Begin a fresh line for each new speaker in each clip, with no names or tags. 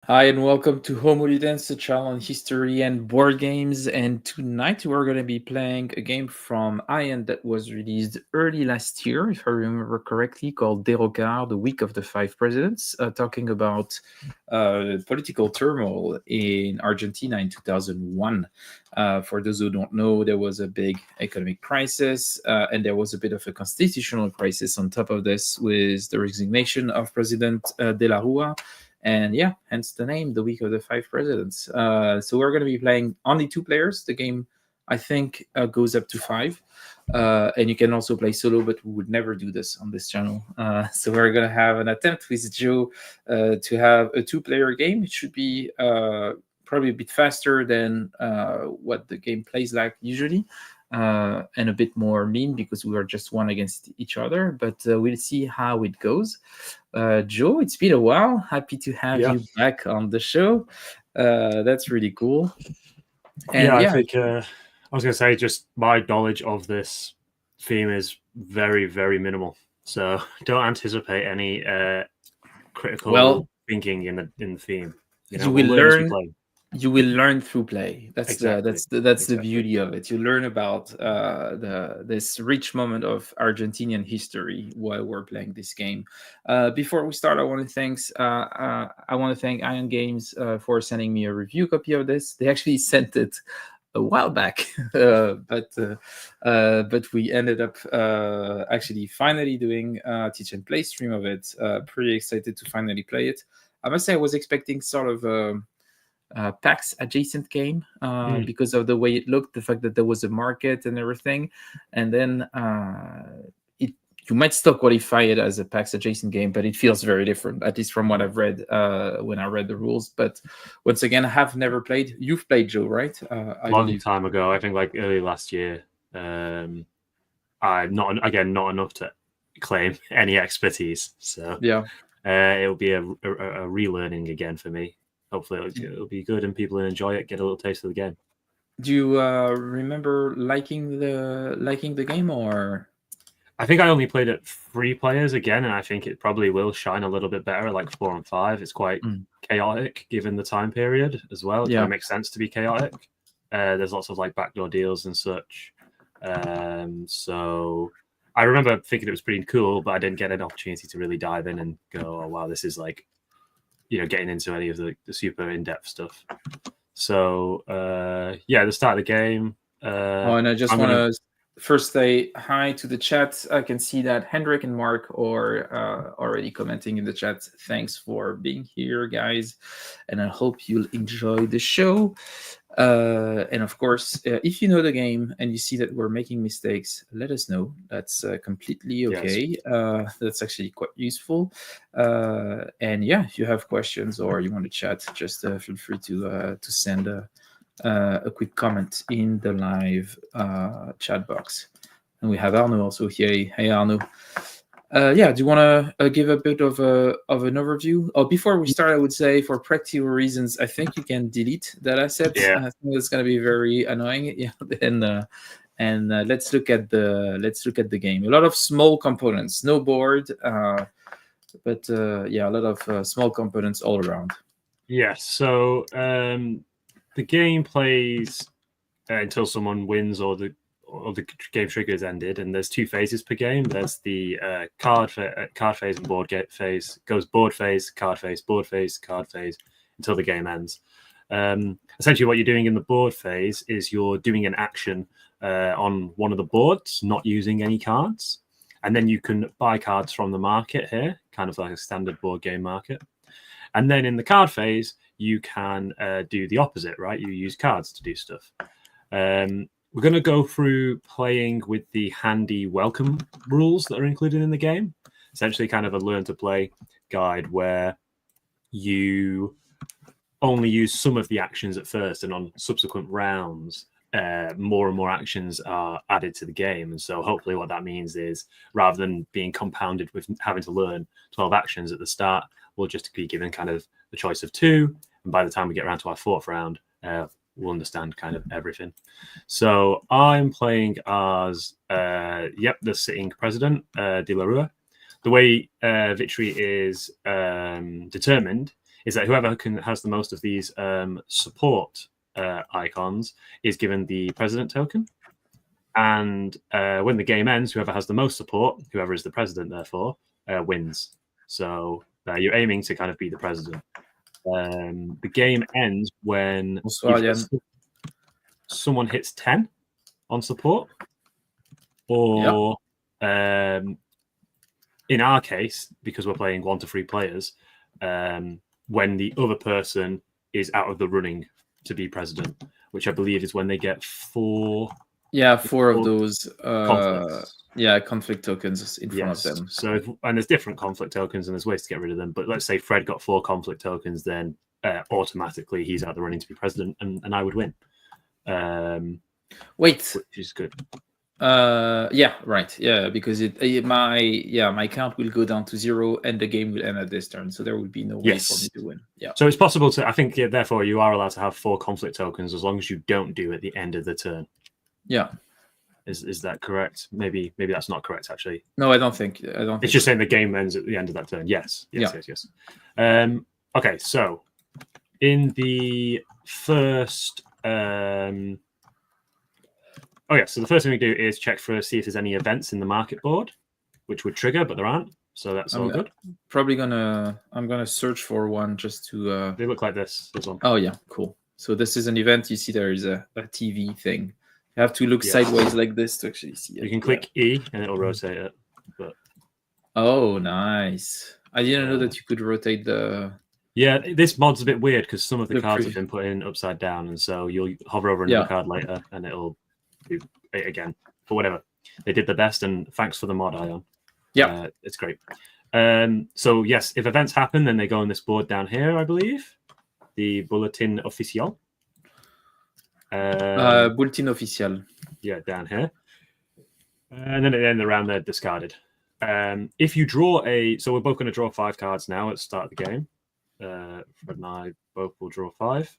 Hi and welcome to Homo Ludens, the channel on history and board games. And tonight we're going to be playing a game from Iron that was released early last year, if I remember correctly, called DerrocAr, the Week of the Five Presidents, talking about political turmoil in Argentina in 2001. For those who don't know, there was a big economic crisis, and there was a bit of a constitutional crisis on top of this with the resignation of President De La Rua. And yeah, hence the name, the Week of the Five Presidents. So we're going to be playing only two players. The game, I think, goes up to five. And you can also play solo, but we would never do this on this channel. So we're going to have an attempt with Joe to have a two-player game. It should be probably a bit faster than what the game plays like usually. And a bit more mean because we are just one against each other, but we'll see how it goes. Joe, it's been a while. Happy to have you back on the show. That's really cool.
And I think I was going to say just my knowledge of this theme is very, very minimal. So don't anticipate any critical thinking in the theme.
You will learn. You will learn through play. That's the beauty of it. You learn about this rich moment of Argentinian history while we're playing this game. Before we start, I want to thank Iron Games for sending me a review copy of this. They actually sent it a while back, but we ended up actually finally doing a teach and play stream of it. Pretty excited to finally play it. I must say I was expecting sort of PAX adjacent game because of the way it looked, the fact that there was a market and everything, and then you might still qualify it as a PAX adjacent game, but it feels very different, at least from what I've read when I read the rules. But once again, I have never played. You've played, Joe, right?
Long time ago, I think like early last year. I'm not enough to claim any expertise, so
yeah,
it'll be a relearning again for me. Hopefully it'll be good and people will enjoy it, get a little taste of the game.
Do you remember liking the game, or?
I think I only played it 3 players again, and I think it probably will shine a little bit better like 4 and 5. It's quite chaotic given the time period as well. It kind of makes sense to be chaotic. There's lots of like backdoor deals and such. So I remember thinking it was pretty cool, but I didn't get an opportunity to really dive in and go, oh wow, this is like, getting into any of the super in-depth stuff. So the start of the game.
And I just want to first say hi to the chat. I can see that Hendrik and Mark are already commenting in the chat. Thanks for being here, guys, and I hope you'll enjoy the show. And of course, if you know the game and you see that we're making mistakes, let us know. That's completely okay. Yes. That's actually quite useful. And yeah, if you have questions or you want to chat, just feel free to send a quick comment in the live chat box. And we have Arno also here. Hey, Arno. Do you want to give a bit of an overview? Oh, before we start, I would say for practical reasons, I think you can delete that asset.
Yeah.
I think that's going to be very annoying. Yeah, and let's look at the game. A lot of small components, no board, but a lot of small components all around.
Yes. So the game plays until someone wins or the game trigger is ended, and there's 2 phases per game. There's the card phase and board phase. Goes board phase, card phase, board phase, card phase until the game ends. Essentially, what you're doing in the board phase is you're doing an action on one of the boards, not using any cards, and then you can buy cards from the market here, kind of like a standard board game market. And then in the card phase, you can do the opposite, right? You use cards to do stuff. We're going to go through playing with the handy welcome rules that are included in the game. Essentially kind of a learn to play guide where you only use some of the actions at first, and on subsequent rounds, more and more actions are added to the game. And so hopefully what that means is rather than being compounded with having to learn 12 actions at the start, we'll just be given kind of the choice of 2. And by the time we get around to our 4th round, we'll understand kind of everything. So I'm playing as, the sitting president, De La Rua. The way victory is determined is that whoever has the most of these support icons is given the president token. And when the game ends, whoever has the most support, whoever is the president, therefore, wins. So you're aiming to kind of be the president. The game ends when someone hits 10 on support, or in our case, because we're playing 1 to 3 players, when the other person is out of the running to be president, which I believe is when they get 4.
Yeah, 4 of those
conflicts.
Conflict tokens in front of them.
So, and there's different conflict tokens, and there's ways to get rid of them. But let's say Fred got 4 conflict tokens, then automatically he's out of the running to be president, and I would win.
Wait,
which is good.
Yeah, right. Yeah, because my count will go down to 0, and the game will end at this turn. So there would be no way for me to win. Yeah.
So it's possible to. I think therefore you are allowed to have 4 conflict tokens as long as you don't do at the end of the turn.
Yeah.
Is that correct? Maybe that's not correct actually.
No, I don't think.
It's just saying the game ends at the end of that turn. Yes. Okay, so in the first. So the first thing we do is check see if there's any events in the market board, which would trigger, but there aren't. So that's all good.
I'm gonna search for one just to.
They look like this. There's one.
Oh yeah, cool. So this is an event. You see, there is a TV thing. You have to look sideways like this to actually see it.
You can click E and it'll rotate it. But
oh, nice! I didn't know that you could rotate the.
Yeah, this mod's a bit weird because some of the cards have been put in upside down, and so you'll hover over another card later, and it'll do it again. But whatever, they did the best, and thanks for the mod, Ion.
Yeah,
it's great. So yes, if events happen, then they go on this board down here, I believe, the Bulletin Official.
Bulletin Official.
Yeah, down here, and then at the end of the round, they're discarded. If you draw so we're both going to draw 5 cards now at the start of the game. Fred and I both will draw 5.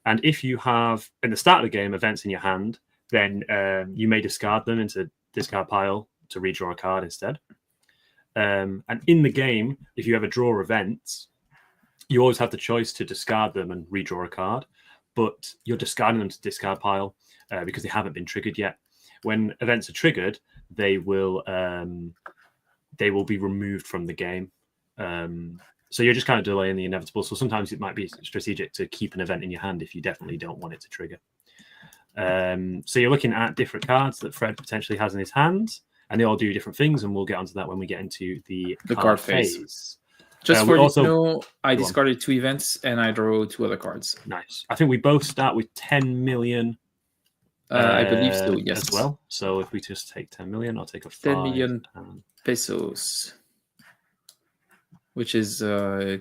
And if you have, in the start of the game, events in your hand, then you may discard them into discard pile to redraw a card instead. And in the game, if you ever draw events, you always have the choice to discard them and redraw a card, but you're discarding them to discard pile because they haven't been triggered yet. When events are triggered, they will be removed from the game. So you're just kind of delaying the inevitable. So sometimes it might be strategic to keep an event in your hand if you definitely don't want it to trigger. So you're looking at different cards that Fred potentially has in his hands, and they all do different things, and we'll get onto that when we get into the card phase.
Just for you to know, I discarded 2 events, and I drew 2 other cards.
Nice. I think we both start with 10 million.
I believe so, yes.
As well. So if we just take 10 million, I'll take a 5.
10 million pesos. Which is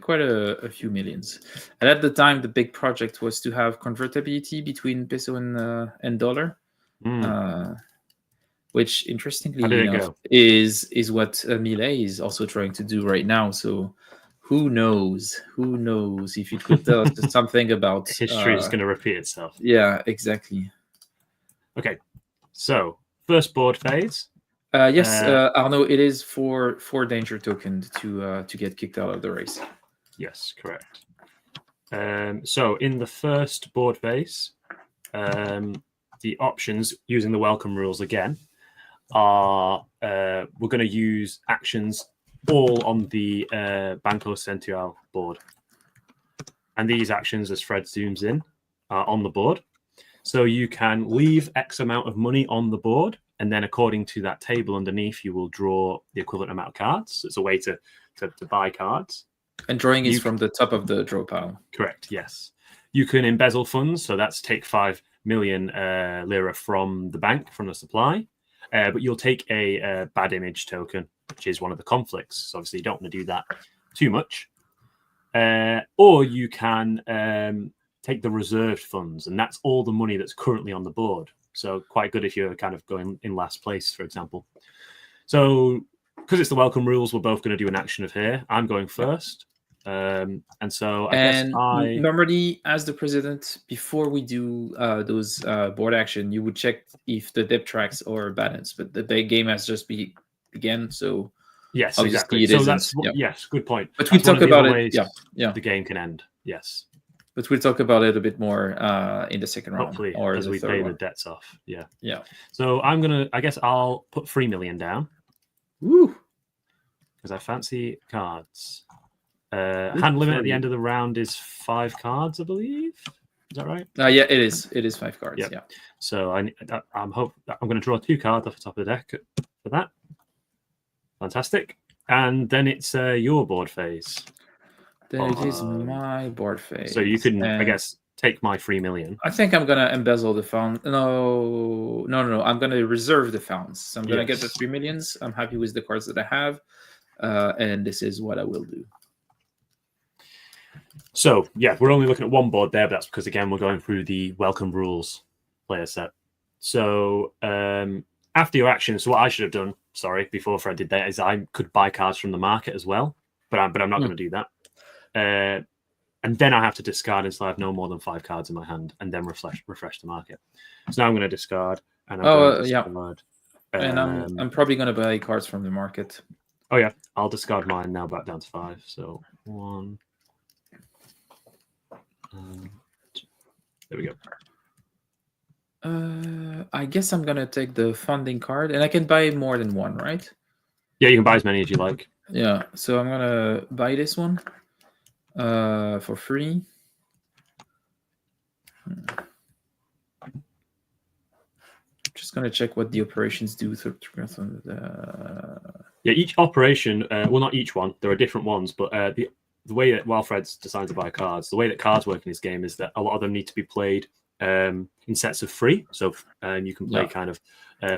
quite a few millions. And at the time, the big project was to have convertibility between peso and dollar, which, interestingly enough, is what Millet is also trying to do right now. So who knows? Who knows if it will tell us something about...
History is going to repeat itself.
Yeah, exactly.
Okay, so first board phase.
Yes, Arnaud, it is for danger token to get kicked out of the race.
Yes, correct. So in the first board phase, the options using the welcome rules again are we're going to use actions all on the Banco Central board. And these actions, as Fred zooms in, are on the board. So you can leave X amount of money on the board, and then according to that table underneath, you will draw the equivalent amount of cards. It's a way to buy cards.
And drawing is from the top of the draw pile.
Correct, yes. You can embezzle funds, so that's take 5 million lira from the bank, from the supply. But you'll take a bad image token, which is one of the conflicts. So obviously you don't want to do that too much. Or you can take the reserved funds, and that's all the money that's currently on the board. So quite good if you're kind of going in last place, for example. So because it's the welcome rules, we're both going to do an action of here. I'm going first. And so I guess
normally, as the president, before we do those board action, you would check if the depth tracks are balanced. But the game has just began, so
Yes,
Obviously,
exactly.
it
So
isn't. Yeah.
yes, good point.
But we'll
That's one
talk
of the
about
other
it.
ways
Yeah. Yeah.
the game can end. Yes,
But we'll talk about it a bit more in the second round
hopefully
or
as
the
we
third
pay
one.
the debts off. Yeah.
Yeah.
So I guess I'll put 3 million down
Woo!
because I fancy cards.
Good
Hand limit
for
at the
you.
end of the round is 5 cards, I believe. Is that right?
Yeah, it is. It is 5 cards.
Yep.
Yeah.
So I'm going to draw 2 cards off the top of the deck for that. Fantastic. And then it's your board phase.
Then it is my board phase.
So you can, I guess, take my 3 million.
I think I'm gonna embezzle the found. No. I'm gonna reserve the founds. So I'm gonna get the 3 millions. I'm happy with the cards that I have, and this is what I will do.
So yeah, we're only looking at one board there, but that's because again we're going through the welcome rules player set. So after your action, so what I should have done, sorry, before Fred did that, is I could buy cards from the market as well, but I'm not going to do that. And then I have to discard until I have no more than 5 cards in my hand, and then refresh the market. So now I'm going to discard, and I'm going to discard.
And I'm probably going to buy cards from the market.
Oh yeah, I'll discard mine now back down to 5. So 1. There we go.
I guess I'm gonna take the funding card, and I can buy more than one, right?
Yeah, you can buy as many as you like.
Yeah, so I'm gonna buy this one for free. Just gonna check what the operations do.
Yeah, each operation, well, not each one. There are different ones, but the way that Wilfred's designed to buy cards, the way that cards work in this game is that a lot of them need to be played in sets of 3. So you can play kind of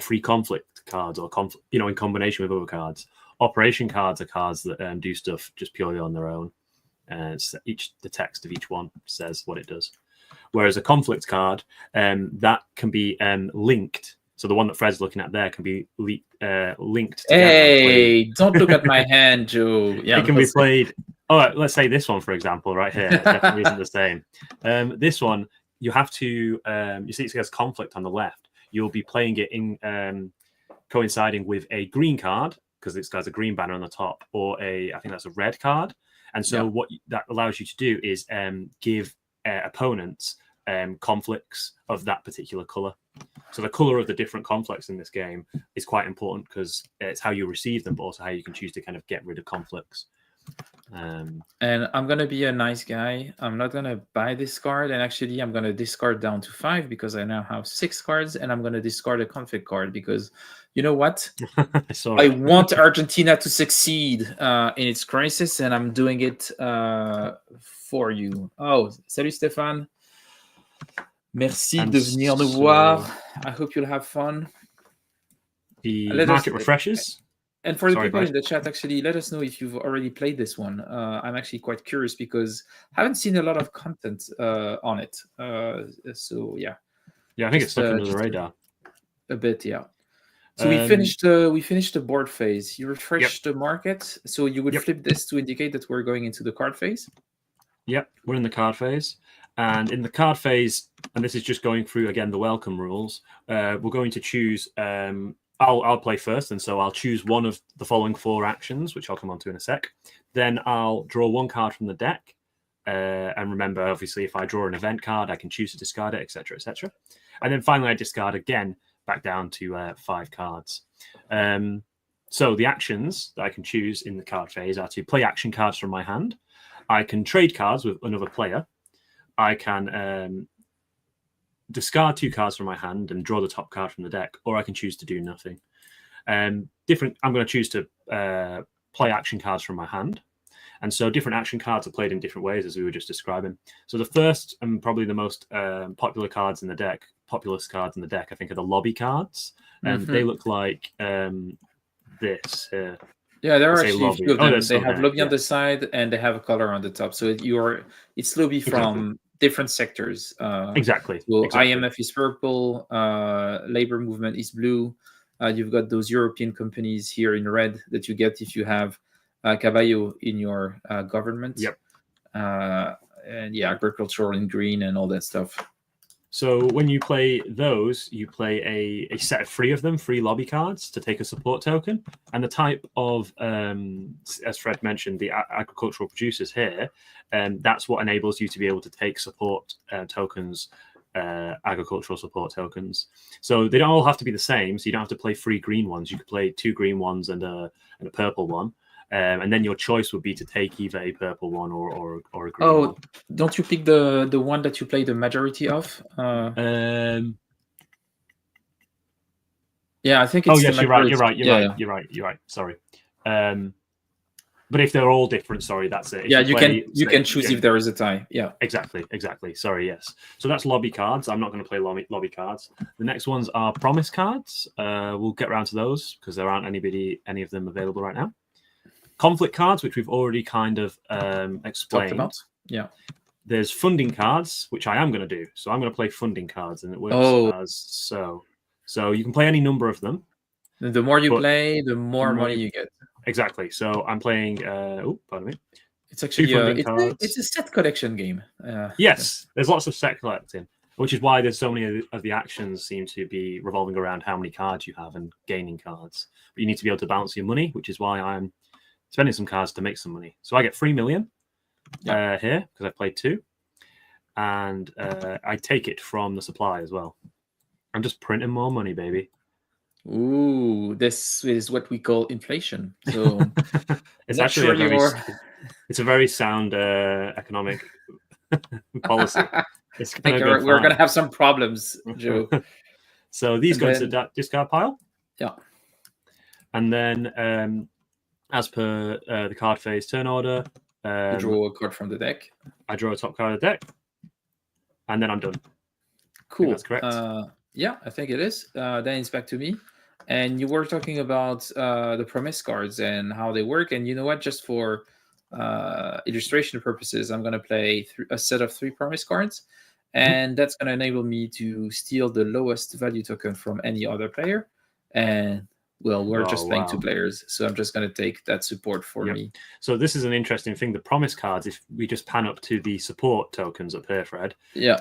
free conflict cards or in combination with other cards. Operation cards are cards that do stuff just purely on their own. So the text of each one says what it does. Whereas a conflict card, that can be linked. So the one that Fred's looking at there can be linked.
Hey, don't look at my hand, Joe. Yeah,
it can be played. Oh, let's say this one, for example, right here. It definitely isn't the same. This one, you have to, you see it says conflict on the left. You'll be playing it in coinciding with a green card, because it's got a green banner on the top, or I think that's a red card. And so what that allows you to do is give opponents conflicts of that particular color. So the color of the different conflicts in this game is quite important because it's how you receive them, but also how you can choose to kind of get rid of conflicts.
And I'm gonna be a nice guy. I'm not gonna buy this card, and actually I'm gonna discard down to 5 because I now have 6 cards, and I'm gonna discard a conflict card because you know what? I want Argentina to succeed in its crisis, and I'm doing it for you. Oh, salut Stéphane. Merci de venir nous voir. I hope you'll have fun.
The market refreshes.
And for the people in the chat, actually, let us know if you've already played this one. I'm actually quite curious because I haven't seen a lot of content on it. So yeah.
Yeah, I think it's stuck under the radar.
A bit, yeah. So we finished the board phase. You refreshed the market, so you would flip this to indicate that we're going into the card phase.
Yep, we're in the card phase. And in the card phase, and this is just going through, again, the welcome rules, we're going to choose... I'll play first, and so I'll choose one of the following 4 actions, which I'll come on to in a sec. Then I'll draw 1 card from the deck. And remember, obviously, if I draw an event card, I can choose to discard it, etc., etc. And then finally, I discard again, back down to 5 cards. So the actions that I can choose in the card phase are to play action cards from my hand. I can trade cards with another player. I can discard 2 cards from my hand and draw the top card from the deck, or I can choose to do nothing. I'm going to choose to play action cards from my hand. And so different action cards are played in different ways, as we were just describing. So the first and probably the most populous cards in the deck, I think, are the lobby cards. And they look like this here.
Yeah, there are actually a few of them. They have lobby on the side and they have a color on the top. So it's lobby from different sectors.
Exactly.
So IMF is purple, labor movement is blue. You've got those European companies here in red that you get if you have Cavallo in your government.
Yep.
And agricultural in green and all that stuff.
So when you play those, you play a set of 3 of them, 3 lobby cards to take a support token. And the type of, as Fred mentioned, the agricultural producers here, that's what enables you to be able to take support tokens, agricultural support tokens. So they don't all have to be the same. So you don't have to play 3 green ones. You could play 2 green ones and a purple one. And then your choice would be to take either a purple one or a green one.
Don't you pick the one that you play the majority of? Yeah, I think it's.
Oh yes, you're right. You're right. Sorry. But if they're all different, sorry, that's it.
If you can choose if there is a tie. Yeah.
Exactly. Sorry, yes. So that's lobby cards. I'm not going to play lobby cards. The next ones are promise cards. We'll get around to those because there aren't any of them available right now. Conflict cards, which we've already kind of explained.
Talked about. Yeah.
There's funding cards, which I am going to do. So I'm going to play funding cards, and it works as so. So you can play any number of them.
The more you play, the more money you get.
Exactly. So I'm playing. Pardon me.
It's actually it's a set collection game.
Yes, there's lots of set collecting, which is why there's so many of the actions seem to be revolving around how many cards you have and gaining cards. But you need to be able to balance your money, which is why I'm spending some cards to make some money. So I get 3 million here because I played 2, and I take it from the supply as well. I'm just printing more money, baby.
Ooh, this is what we call inflation. So
it's actually it's a very sound economic policy.
We're going to have some problems, Joe.
So these go into the discard pile.
Yeah.
And then as per the card phase turn order,
you draw a card from the deck.
I draw a top card of the deck. And then I'm done.
Cool.
That's correct.
Yeah, I think it is. Then it's back to me. And you were talking about the promise cards and how they work. And you know what? Just for illustration purposes, I'm going to play a set of 3 promise cards. And that's going to enable me to steal the lowest value token from any other player. And, well, we're just playing 2 players. So I'm just going to take that support for me.
So this is an interesting thing. The promise cards, if we just pan up to the support tokens up here, Fred,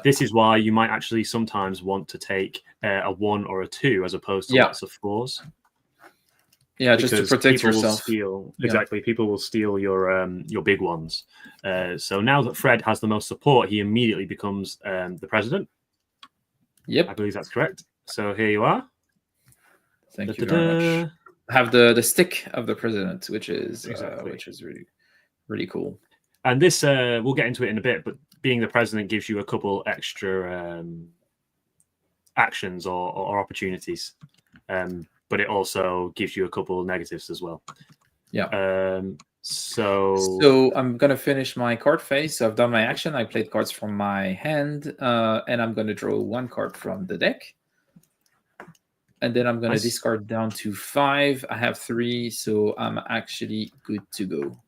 this is why you might actually sometimes want to take a 1 or a 2 as opposed to lots of 4s.
Yeah, just to protect yourself.
Exactly. People will steal your big ones. So now that Fred has the most support, he immediately becomes the president.
Yep.
I believe that's correct. So here you are.
Thank you very much. I have the stick of the president, which is really, really cool.
And this, we'll get into it in a bit, but being the president gives you a couple extra actions or opportunities. But it also gives you a couple negatives as well.
Yeah.
So
I'm going to finish my card phase. So I've done my action. I played cards from my hand, and I'm going to draw 1 card from the deck. And then I'm going to discard down to 5. I have 3, so I'm actually good to go.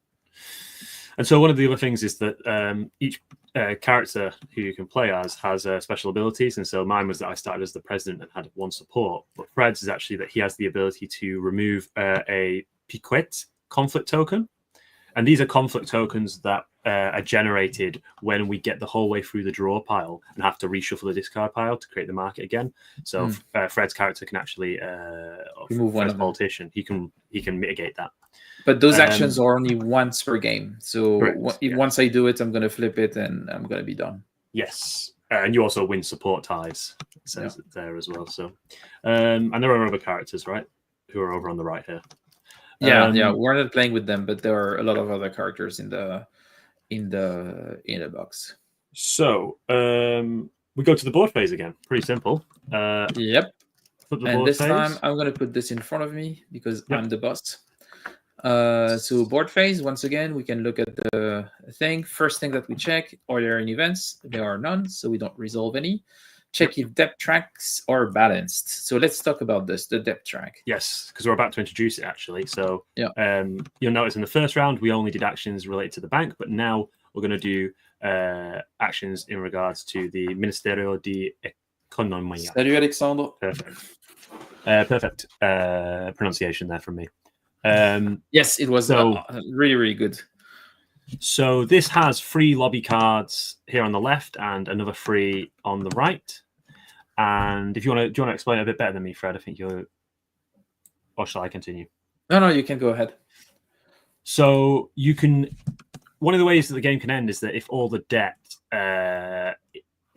And so one of the other things is that each character who you can play as has special abilities. And so mine was that I started as the president and had 1 support. But Fred's is actually that he has the ability to remove a piquet conflict token. And these are conflict tokens that are generated when we get the whole way through the draw pile and have to reshuffle the discard pile to create the market again. So Fred's character can actually
remove one of them.
Politician. He can mitigate that.
But those actions are only once per game. So once I do it, I'm going to flip it and I'm going to be done.
Yes. And you also win support ties. It says it there as well. So, and there are other characters, right, who are over on the right here.
We're not playing with them, but there are a lot of other characters in the box.
So we go to the board phase again. Pretty simple.
Yep. And this time I'm going to put this in front of me because I'm the boss. So board phase, once again, we can look at the thing. First thing that we check, are there any events? There are none, so we don't resolve any. Check if depth tracks are balanced. So let's talk about this, the depth track.
Yes, because we're about to introduce it, actually. So you'll notice in the first round, we only did actions related to the bank, but now we're going to do actions in regards to the Ministerio de Economia.
Salut, Alexandre.
Perfect pronunciation there from me.
Yes, it was really, really good.
So this has 3 lobby cards here on the left and another 3 on the right. And if you want to explain it a bit better than me, Fred? I think you're. Or shall I continue?
No, you can go ahead.
So you can. One of the ways that the game can end is that if all the debt that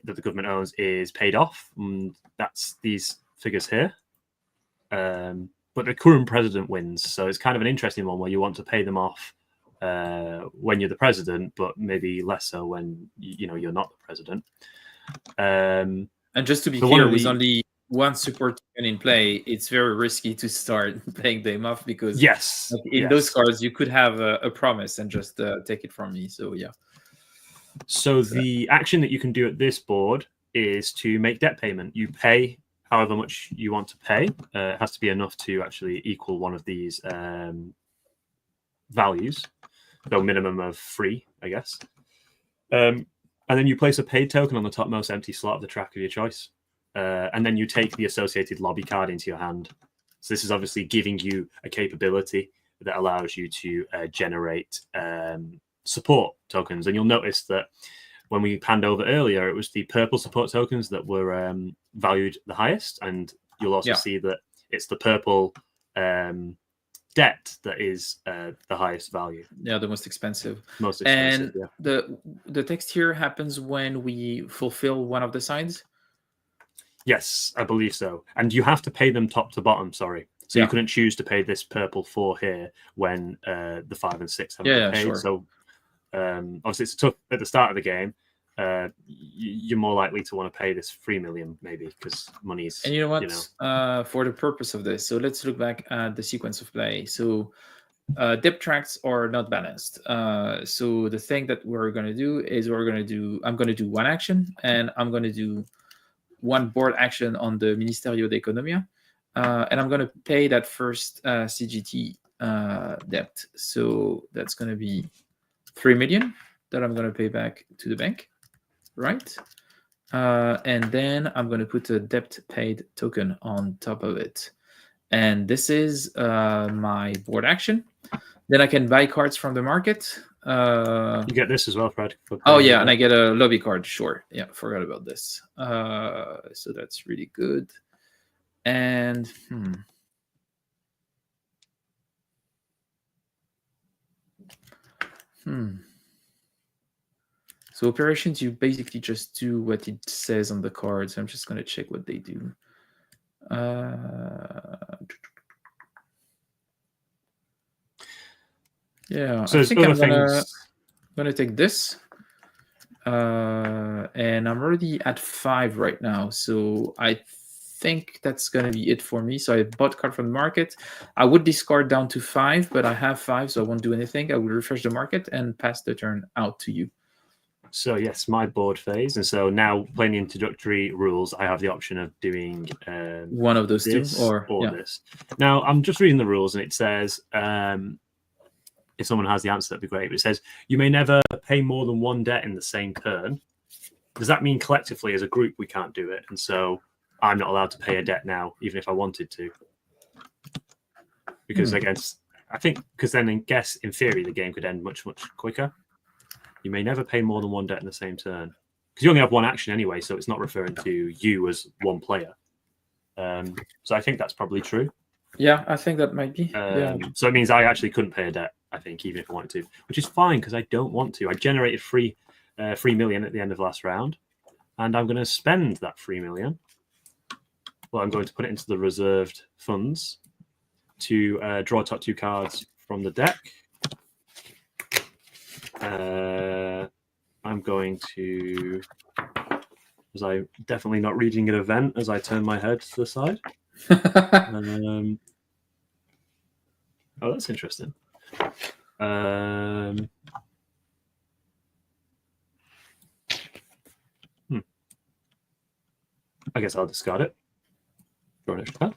the government owns is paid off, and that's these figures here. But the current president wins, so it's kind of an interesting one where you want to pay them off when you're the president, but maybe less so when you're not the president.
And just to be clear, with only one support token in play, it's very risky to start paying them off because those cards you could have a promise and just take it from me. So yeah.
So the action that you can do at this board is to make debt payment. You pay however much you want to pay. It has to be enough to actually equal one of these values, so minimum of 3, I guess. And then you place a paid token on the topmost empty slot of the track of your choice. And then you take the associated lobby card into your hand. So this is obviously giving you a capability that allows you to generate support tokens. And you'll notice that when we panned over earlier, it was the purple support tokens that were valued the highest. And you'll also see that it's the purple debt that is the highest value.
Yeah, the most expensive.
And
the text here happens when we fulfill one of the sides?
Yes, I believe so. And you have to pay them top to bottom, sorry. So you couldn't choose to pay this purple 4 here when the 5 and 6 haven't been paid.
Sure.
So obviously it's tough at the start of the game. You're more likely to want to pay this 3 million maybe because money's.
And you know what? For the purpose of this, so let's look back at the sequence of play. So debt tracks are not balanced. So the thing that we're going to do is I'm going to do one action, and I'm going to do one board action on the Ministerio de Economía, and I'm going to pay that first CGT debt. So that's going to be 3 million that I'm going to pay back to the bank, right? And then I'm going to put a debt paid token on top of it. And this is my board action. Then I can buy cards from the market.
You get this as well, Fred.
Oh, yeah, and I get a lobby card, sure. Yeah, forgot about this. So that's really good. And So operations, you basically just do what it says on the cards. I'm just going to check what they do. Yeah, so I think I'm gonna take this, and I'm already at 5 right now. So I think that's gonna be it for me. So I bought card from the market. I would discard down to 5, but I have 5, so I won't do anything. I will refresh the market and pass the turn out to you.
So yes, my board phase, and so now playing the introductory rules, I have the option of doing
one of those two or
this. Now I'm just reading the rules, and it says if someone has the answer, that'd be great. But it says you may never pay more than one debt in the same turn. Does that mean collectively as a group we can't do it, and so I'm not allowed to pay a debt now, even if I wanted to? Because I think then I guess in theory the game could end much quicker. You may never pay more than one debt in the same turn. Because you only have one action anyway, so it's not referring to you as one player. So I think that's probably true.
Yeah, I think that might be.
So it means I actually couldn't pay a debt, I think, even if I wanted to, which is fine because I don't want to. I generated 3 million at the end of last round, and I'm going to spend that 3 million. Well, I'm going to put it into the reserved funds to draw top 2 cards from the deck. I'm going to, as I'm definitely not reading an event as I turn my head to the side. Oh, that's interesting. I guess I'll discard it. Draw an extra card.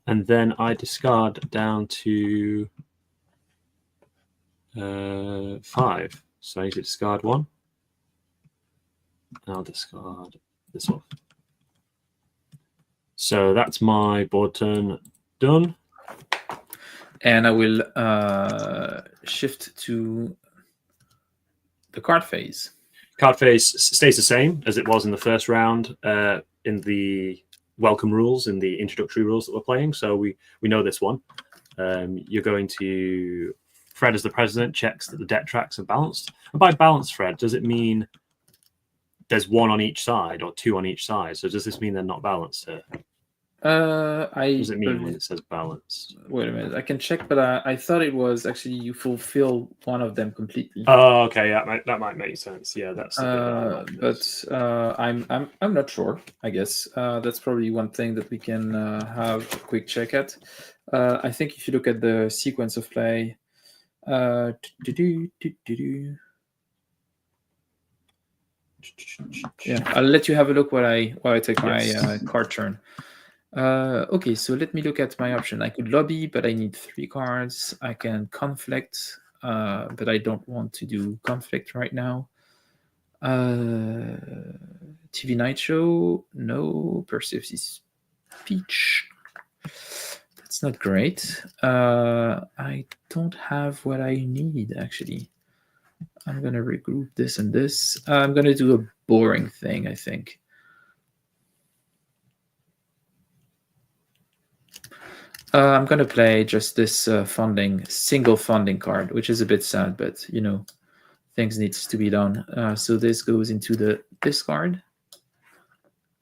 And then I discard down to 5. So I need to discard 1. And I'll discard this one. So that's my board turn done.
And I will shift to the card phase.
Card phase stays the same as it was in the first round in the welcome rules, in the introductory rules that we're playing. So we know this one. You're going to... Fred, as the president, checks that the deck tracks are balanced. And by balanced, Fred, does it mean there's one on each side or two on each side? So does this mean they're not balanced here? What does it mean when it says balanced?
Wait a minute, I can check, but I thought it was actually you fulfill one of them completely.
Oh, okay, that might make sense. Yeah, that's.
But I'm not sure. I guess that's probably one thing that we can have a quick check at. I think if you look at the sequence of play, yeah, I'll let you have a look while I take my card turn. Okay, so let me look at my option. I could lobby, but I need 3 cards. I can conflict, but I don't want to do conflict right now. TV Night Show, no. Perceptive Speech, that's not great. I don't have what I need, actually. I'm going to regroup this and this. I'm going to do a boring thing, I think. I'm going to play just this single funding card, which is a bit sad, but, you know, things needs to be done. So this goes into the discard.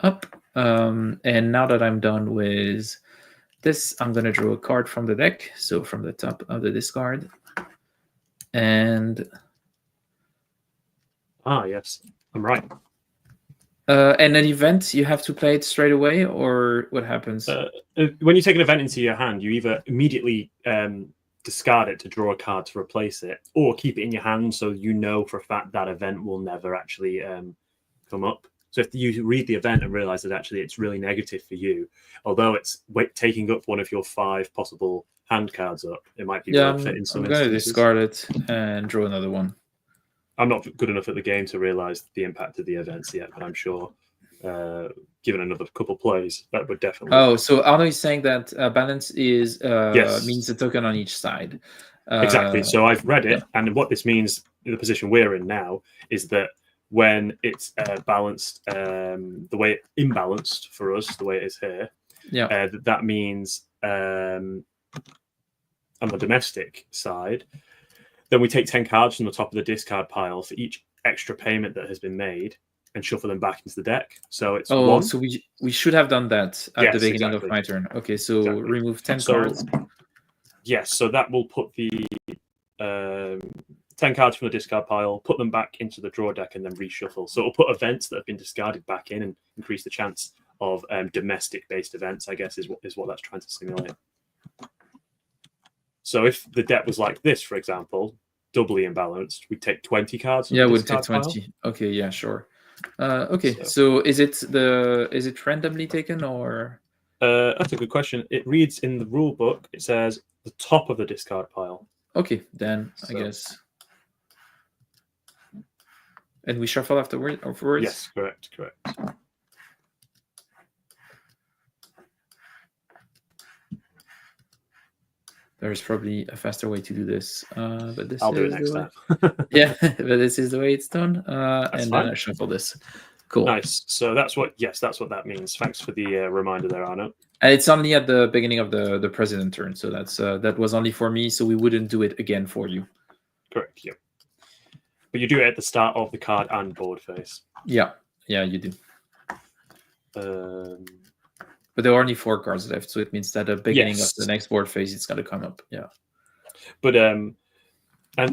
Up. And now that I'm done with this, I'm going to draw a card from the deck. So from the top of the discard. And...
yes, I'm right.
And an event, you have to play it straight away, or what happens?
When you take an event into your hand, you either immediately discard it to draw a card to replace it, or keep it in your hand so you know for a fact that event will never actually come up. So if you read the event and realize that actually it's really negative for you, although it's taking up one of your 5 possible hand cards up, it might be worth it in some instances. I'm
going to discard it and draw another one.
I'm not good enough at the game to realize the impact of the events yet, but I'm sure given another couple plays, that would definitely...
Oh, so Arno is saying that balance is means a token on each side.
Exactly. So I've read it, and what this means in the position we're in now is that when it's balanced, the way imbalanced for us, the way it is here, that means on the domestic side, then we take 10 cards from the top of the discard pile for each extra payment that has been made and shuffle them back into the deck. So it's one.
So we should have done that at the beginning of my turn. Okay, so remove 10 cards.
Yes, so that will put the 10 cards from the discard pile, put them back into the draw deck, and then reshuffle. So it'll put events that have been discarded back in and increase the chance of domestic-based events, I guess, is what that's trying to simulate. So if the deck was like this, for example, doubly imbalanced, we'd take 20 cards.
Yeah, we'd take 20. Pile. Okay, yeah, sure. Okay, so is it randomly taken, or?
That's a good question. It reads in the rule book. It says the top of the discard pile.
Okay, then I guess. And we shuffle afterwards?
Yes, correct.
There's probably a faster way to do this, but this
I'll do it next time.
Yeah, but this is the way it's done. And then I shuffle this. Cool.
Nice. So that's what that means. Thanks for the reminder there, Arno.
And it's only at the beginning of the president turn, so that was only for me, so we wouldn't do it again for you.
Correct. Yeah. But you do it at the start of the card and board phase.
Yeah, you do. But there are only 4 cards left, so it means that at the beginning of the next board phase, it's going to come up. Yeah.
But and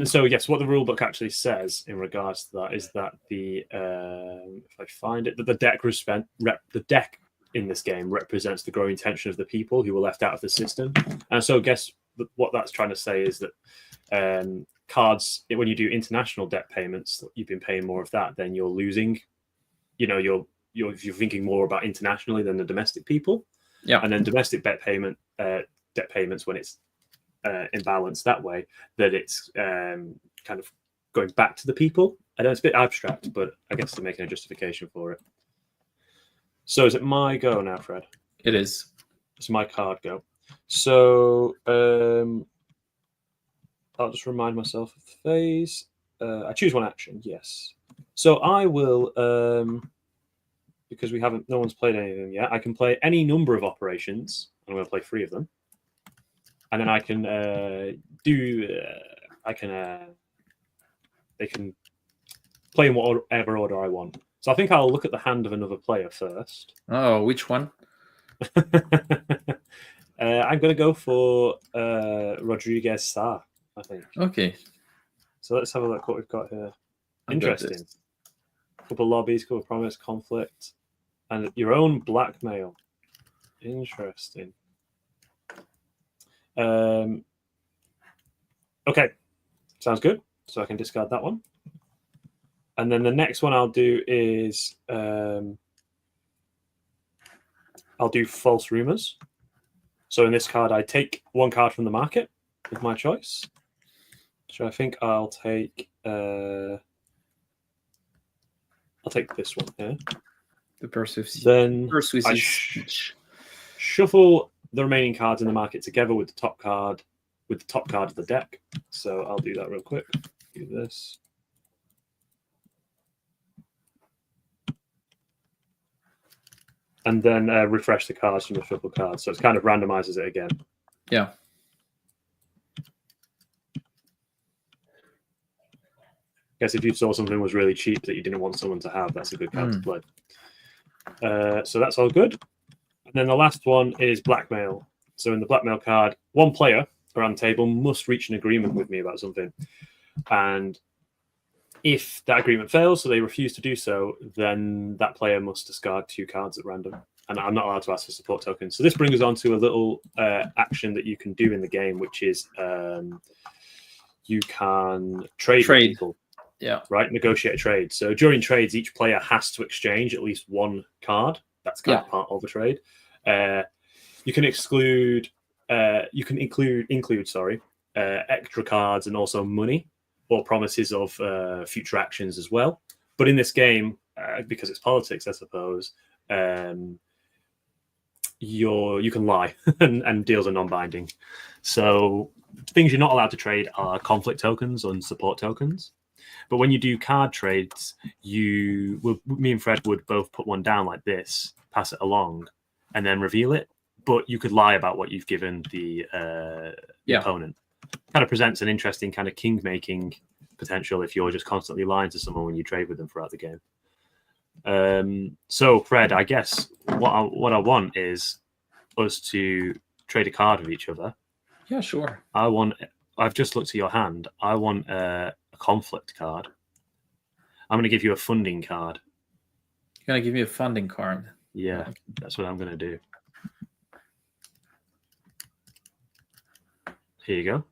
so yes, what the rule book actually says in regards to that is that the if I find it, that the deck in this game represents the growing tension of the people who were left out of the system. And so I guess what that's trying to say is that cards, when you do international debt payments, you've been paying more of that, then you're losing. You're thinking more about internationally than the domestic people. Yeah. And then domestic debt payments, when it's imbalanced that way, that it's kind of going back to the people. I know it's a bit abstract, but I guess they're making a justification for it. So is it my go now, Fred?
It is.
It's my card go. So I'll just remind myself of the phase. I choose one action, yes. So I will, because no one's played any of them yet. I can play any number of operations. I'm going to play 3 of them, and then I can they can play in whatever order I want. So I think I'll look at the hand of another player first.
Oh, which one?
I'm going to go for Rodriguez Sá, I think.
Okay.
So let's have a look what we've got here. Interesting. Couple lobbies, couple promise, conflict, and your own blackmail. Interesting. Okay, sounds good. So I can discard that one. And then the next one I'll do is I'll do false rumors. So in this card, I take 1 card from the market with my choice. So I think I'll take this one here.
The Persuasive.
Then
Persuasive
shuffle the remaining cards in the market together with the top card of the deck. So I'll do that real quick. Do this. And then refresh the cards from the shuffle cards. So it kind of randomizes it again.
Yeah.
I guess if you saw something was really cheap that you didn't want someone to have, that's a good card to play. So that's all good. And then the last one is blackmail. So in the blackmail card, 1 player around the table must reach an agreement with me about something. And if that agreement fails, so they refuse to do so, then that player must discard 2 cards at random. And I'm not allowed to ask for support tokens. So this brings us on to a little action that you can do in the game, which is you can trade with people.
Yeah.
Right? Negotiate a trade. So during trades, each player has to exchange at least 1 card. That's kind of part of the trade. You can include extra cards and also money or promises of future actions as well. But in this game, because it's politics, I suppose, you can lie and deals are non-binding. So things you're not allowed to trade are conflict tokens and support tokens. But when you do card trades, me and Fred would both put one down like this, pass it along, and then reveal it. But you could lie about what you've given the opponent. Kind of presents an interesting kind of king-making potential if you're just constantly lying to someone when you trade with them throughout the game. So, Fred, I guess what I want is us to trade a card with each other.
Yeah, sure.
I've just looked at your hand. I want a conflict card. I'm going to give you a funding card.
You're going to give me a funding card?
Yeah, that's what I'm going to do. Here you go.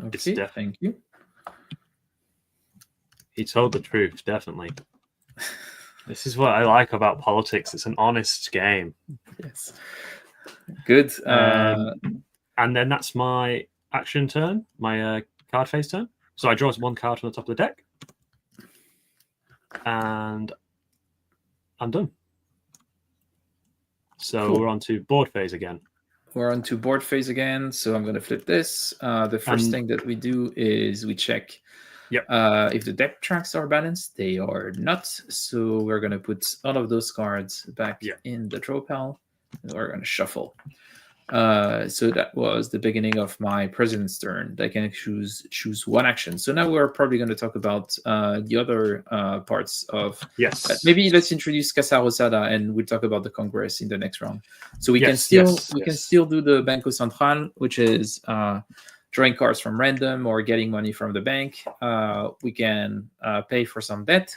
Okay, thank you.
He told the truth, definitely. This is what I like about politics. It's an honest game.
Yes. Good.
And then that's my action turn, my card phase turn. So I draw 1 card from the top of the deck. And I'm done. So cool. We're on to board phase again.
We're on to board phase again. So I'm going to flip this. The first thing that we do is we check if the deck tracks are balanced. They are not. So we're going to put all of those cards back in the draw pile. And we're going to shuffle. So that was the beginning of my president's turn. I can choose 1 action. So now we're probably going to talk about the other parts of.
Yes.
Maybe let's introduce Casa Rosada, and we'll talk about the Congress in the next round. So we can still do the Banco Central, which is drawing cards from random or getting money from the bank. We can pay for some debt,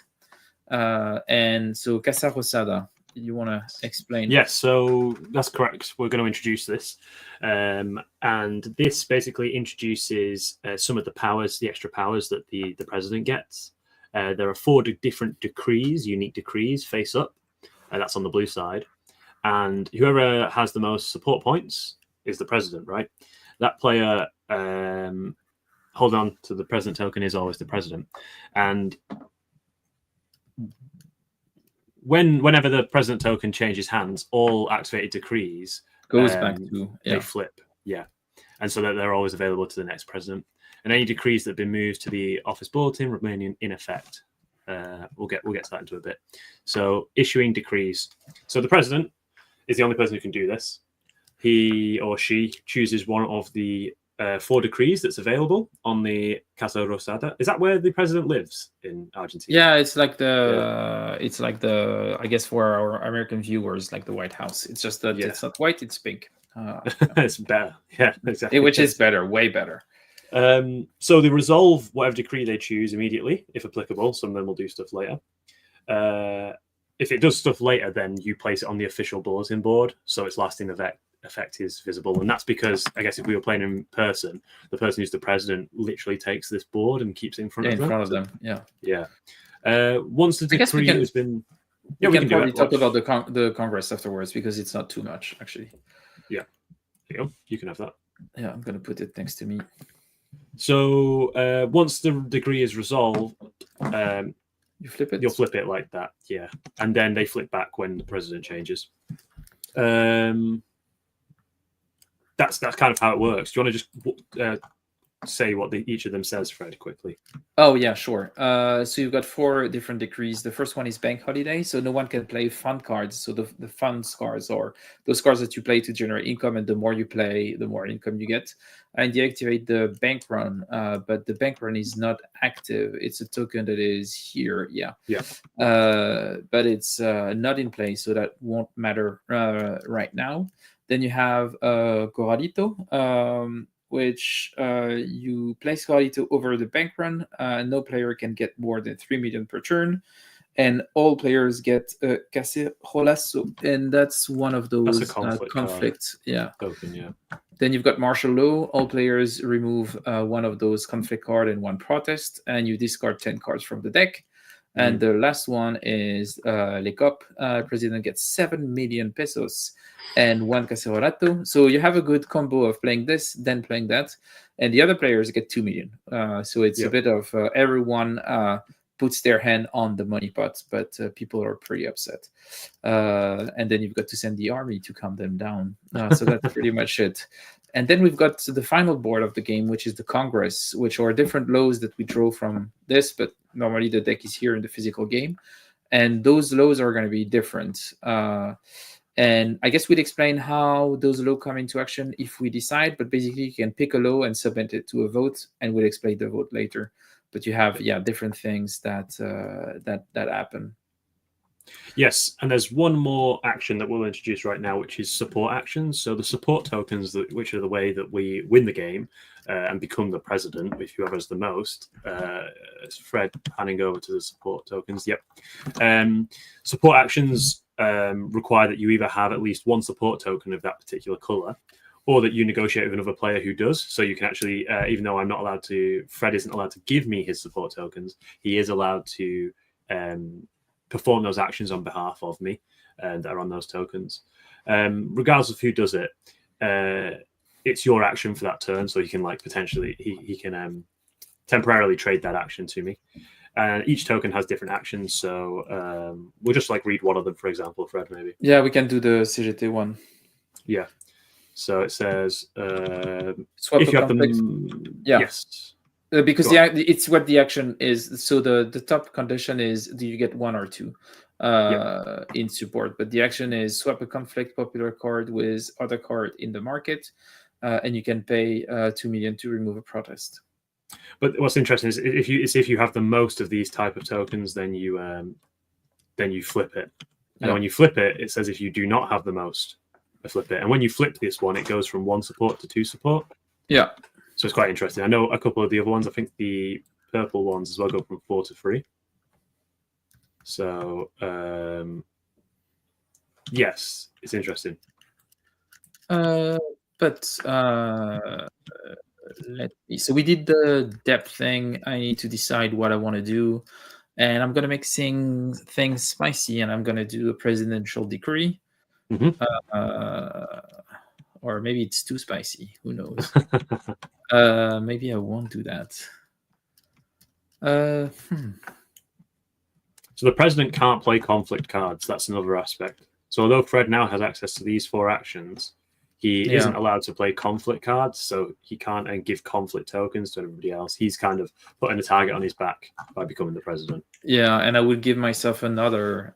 and so Casa Rosada. You want to explain?
Yes, so that's correct. We're going to introduce this. And this basically introduces some of the powers, the extra powers that the president gets. There are 4 different decrees, unique decrees, face up. That's on the blue side. And whoever has the most support points is the president, right? That player holding on to the president token is always the president. And whenever the president token changes hands, all activated decrees
goes back to
they flip, and so that they're always available to the next president. And any decrees that have been moved to the office bulletin remain in effect. we'll get to that into a bit. So issuing decrees. So the president is the only person who can do this. He or she chooses one of the 4 decrees that's available on the Casa Rosada. Is that where the president lives in Argentina?
Yeah, it's like the I guess for our American viewers, like the White House. It's just that it's not white, it's pink.
It's better. Yeah, exactly.
Which is better, way better.
So they resolve whatever decree they choose immediately, if applicable. Some of them will do stuff later. If it does stuff later, then you place it on the official bulletin board, so its lasting effect is visible. And that's because, I guess, if we were playing in person, the person who's the president literally takes this board and keeps it in front of them. Yeah. Once the decree has been...
Yeah, we can probably talk about the Congress afterwards, because it's not too much, actually.
Yeah. There you go. You can have that.
Yeah, I'm going to put it next to me.
So once the decree is resolved...
you flip it?
You'll flip it like that, yeah. And then they flip back when the president changes. That's kind of how it works. Do you want to just say what each of them says, Fred, quickly?
Oh, yeah, sure. So you've got 4 different decrees. The first one is bank holiday, so no one can play fund cards. So the fund cards are those cards that you play to generate income, and the more you play, the more income you get. And you activate the bank run, but the bank run is not active. It's a token that is here, but it's not in play, so that won't matter right now. Then you have Corralito, which you place Cavallo over the bank run. No player can get more than 3 million per turn, and all players get Cacerolazo, and that's one of those conflicts.
Token,
Then you've got martial law. All players remove one of those conflict card and 1 protest, and you discard 10 cards from the deck. And the last one is Le Cop. President gets 7 million pesos and 1 Cacerolato. So you have a good combo of playing this, then playing that. And the other players get 2 million. So it's a bit of everyone puts their hand on the money pot, but people are pretty upset. And then you've got to send the army to calm them down. So that's pretty much it. And then we've got the final board of the game, which is the Congress, which are different laws that we draw from this, but normally the deck is here in the physical game. And those laws are going to be different. And I guess we'd explain how those laws come into action if we decide, but basically you can pick a law and submit it to a vote, and we'll explain the vote later. But you have, different things that happen.
Yes, and there's one more action that we'll introduce right now, which is support actions. So the support tokens, which are the way that we win the game and become the president, if whoever has the most. It's Fred handing over to the support tokens. Yep. Support actions require that you either have at least 1 support token of that particular color, or that you negotiate with another player who does. So you can actually, even though I'm not allowed to, Fred isn't allowed to give me his support tokens, he is allowed to perform those actions on behalf of me that are on those tokens. Regardless of who does it, it's your action for that turn, so he can potentially he can temporarily trade that action to me. And each token has different actions, so we'll just read one of them, for example, Fred, maybe.
Yeah, we can do the CGT one.
Yeah. So it says
swap
if you have
conflict.
them.
Yeah.
Yes.
Because it's what the action is. So the top condition is, do you get 1 or 2 in support? But the action is swap a conflict popular card with other card in the market, and you can pay 2 million to remove a protest.
But what's interesting is if you have the most of these type of tokens, then you flip it. And when you flip it, it says if you do not have the most, flip it. And when you flip this one, it goes from 1 support to 2 support.
Yeah.
So it's quite interesting. I know a couple of the other ones. I think the purple ones as well go from 4 to 3. So yes, it's interesting.
But let's see. So we did the depth thing. I need to decide what I want to do, and I'm gonna make things spicy, and I'm gonna do a presidential decree. Or maybe it's too spicy. Who knows? Maybe I won't do that.
So the president can't play conflict cards. That's another aspect. So although Fred now has access to these 4 actions, He
Yeah.
isn't allowed to play conflict cards, so he can't give conflict tokens to everybody else. He's kind of putting a target on his back by becoming the president.
Yeah, and I would give myself another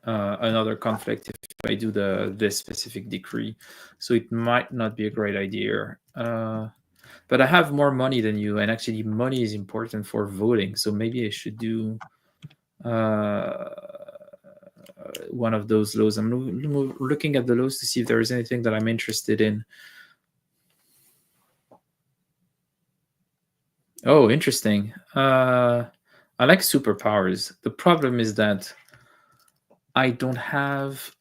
conflict if I do this specific decree. So it might not be a great idea. But I have more money than you, and actually money is important for voting. So maybe I should do one of those laws. I'm looking at the laws to see if there is anything that I'm interested in. Oh, interesting. I like superpowers. The problem is that I don't have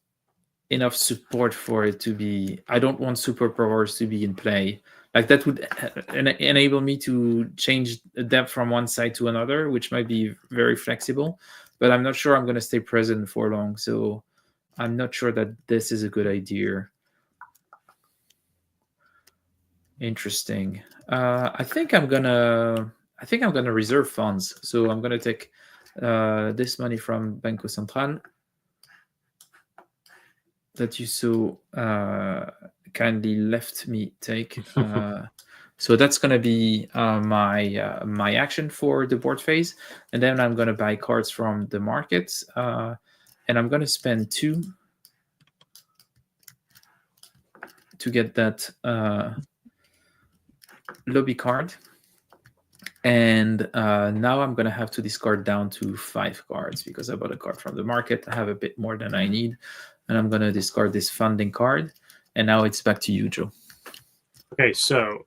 enough support for it to be. I don't want superpowers to be in play. Like that would enable me to change the depth from one side to another, which might be very flexible. But I'm not sure I'm going to stay president for long, so I'm not sure that this is a good idea. Interesting. I think I'm gonna reserve funds. So I'm gonna take this money from Banco Central that you so kindly left me take. So that's gonna be my action for the board phase, and then I'm gonna buy cards from the markets, and I'm gonna spend 2 to get that lobby card. And now I'm going to have to discard down to 5 cards because I bought a card from the market. I have a bit more than I need. And I'm going to discard this funding card. And now it's back to you, Joe.
Okay, so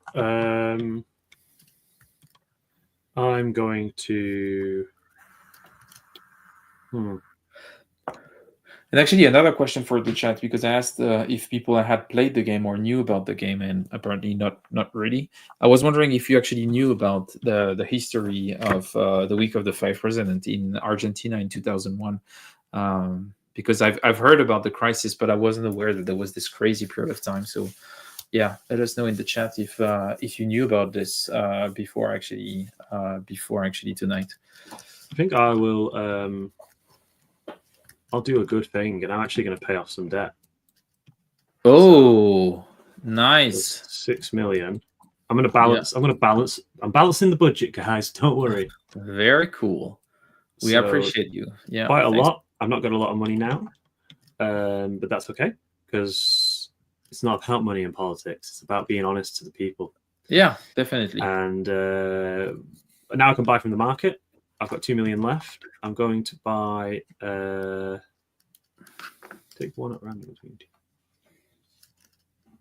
I'm going to...
And actually, another question for the chat, because I asked if people had played the game or knew about the game, and apparently not really. I was wondering if you actually knew about the history of the Week of the Five President in Argentina in 2001, because I've heard about the crisis, but I wasn't aware that there was this crazy period of time. So, yeah, let us know in the chat if you knew about this before actually tonight.
I think I will... I'll do a good thing, and I'm actually going to pay off some debt.
Oh, nice.
6 million. I'm going to balance. Yeah. I'm balancing the budget, guys. Don't worry.
Very cool. We appreciate you. Yeah,
quite a lot. I've not got a lot of money now, but that's okay because it's not about money in politics. It's about being honest to the people.
Yeah, definitely.
And now I can buy from the market. I've got 2 million left. I'm going to buy take one at random between 2.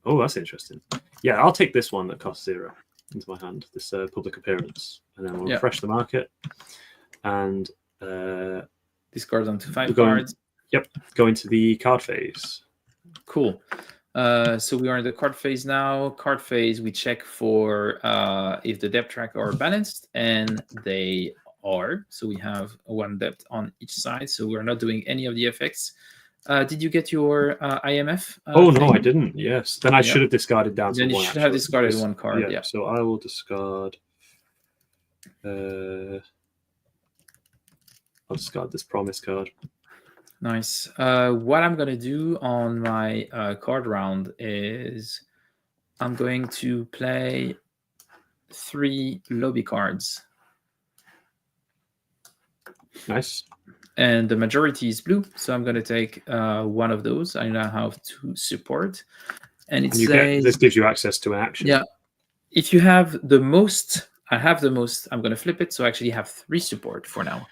Oh, that's interesting. Yeah, I'll take this one that costs 0 into my hand, this public appearance. And then we'll refresh the market. And
discard onto 5 cards.
Yep, go into the card phase.
Cool. So we are in the card phase now. Card phase, we check for if the depth track are balanced, and they are. So we have 1 depth on each side. So we're not doing any of the effects. Did you get your IMF?
Oh, no, I didn't. Yes. Then I should have discarded down to 1.
Then you should have discarded 1 card. Yeah.
So I will discard... I'll discard this promise card.
Nice. What I'm going to do on my card round is I'm going to play 3 lobby cards.
Nice.
And the majority is blue, so I'm going to take 1 of those. I now have 2 support. And it says...
this gives you access to an action.
Yeah. If you have the most... I have the most. I'm going to flip it, so I actually have 3 support for now.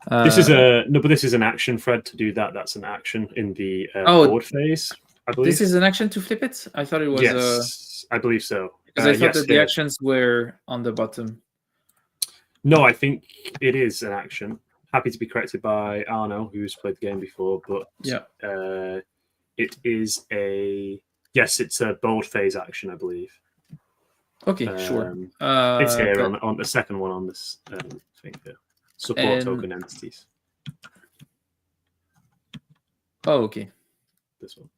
This is but this is an action, Fred, to do that. That's an action in the board phase, I believe.
This is an action to flip it? I thought it was...
Yes, I believe so.
Because I thought that the actions were on the bottom.
No, I think it is an action. Happy to be corrected by Arno, who's played the game before, but it is a... Yes, it's a board phase action, I believe.
Okay, sure.
It's here on the second one on this thing here. Support token entities.
Oh, okay.
This one.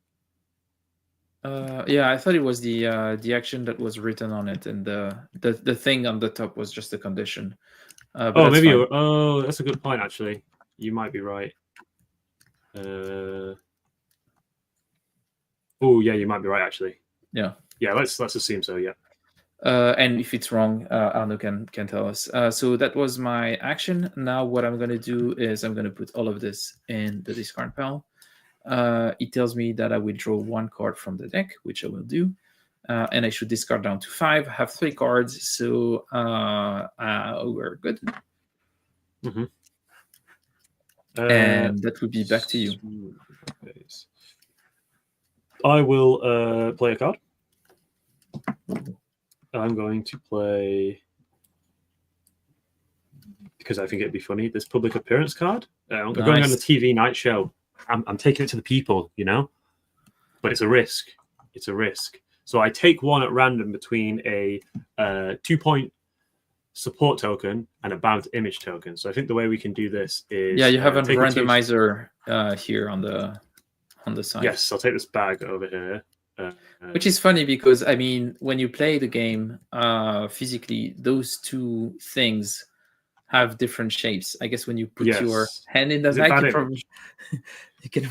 Yeah, I thought it was the action that was written on it, and the thing on the top was just a condition.
Oh, maybe. Oh, that's a good point. Actually, you might be right. Oh, yeah, you might be right. Actually.
Yeah.
Yeah, let's assume so. Yeah.
And if it's wrong, Arno can tell us. So that was my action. Now what I'm going to do is I'm going to put all of this in the discard pile. It tells me that I will draw one card from the deck, which I will do. And I should discard down to 5. I have 3 cards, so we're good.
Mm-hmm.
And that would be back to you.
I will play a card. I'm going to play, because I think it'd be funny, this public appearance card. I'm going on the TV night show. I'm taking it to the people, you know, but it's a risk. It's a risk. So I take one at random between a 2-point support token and a banned image token. So I think the way we can do this is
you have a randomizer here on the side.
Yes, I'll take this bag over here.
Which is funny because I mean, when you play the game physically, those two things have different shapes. I guess when you put your hand in the bag, you can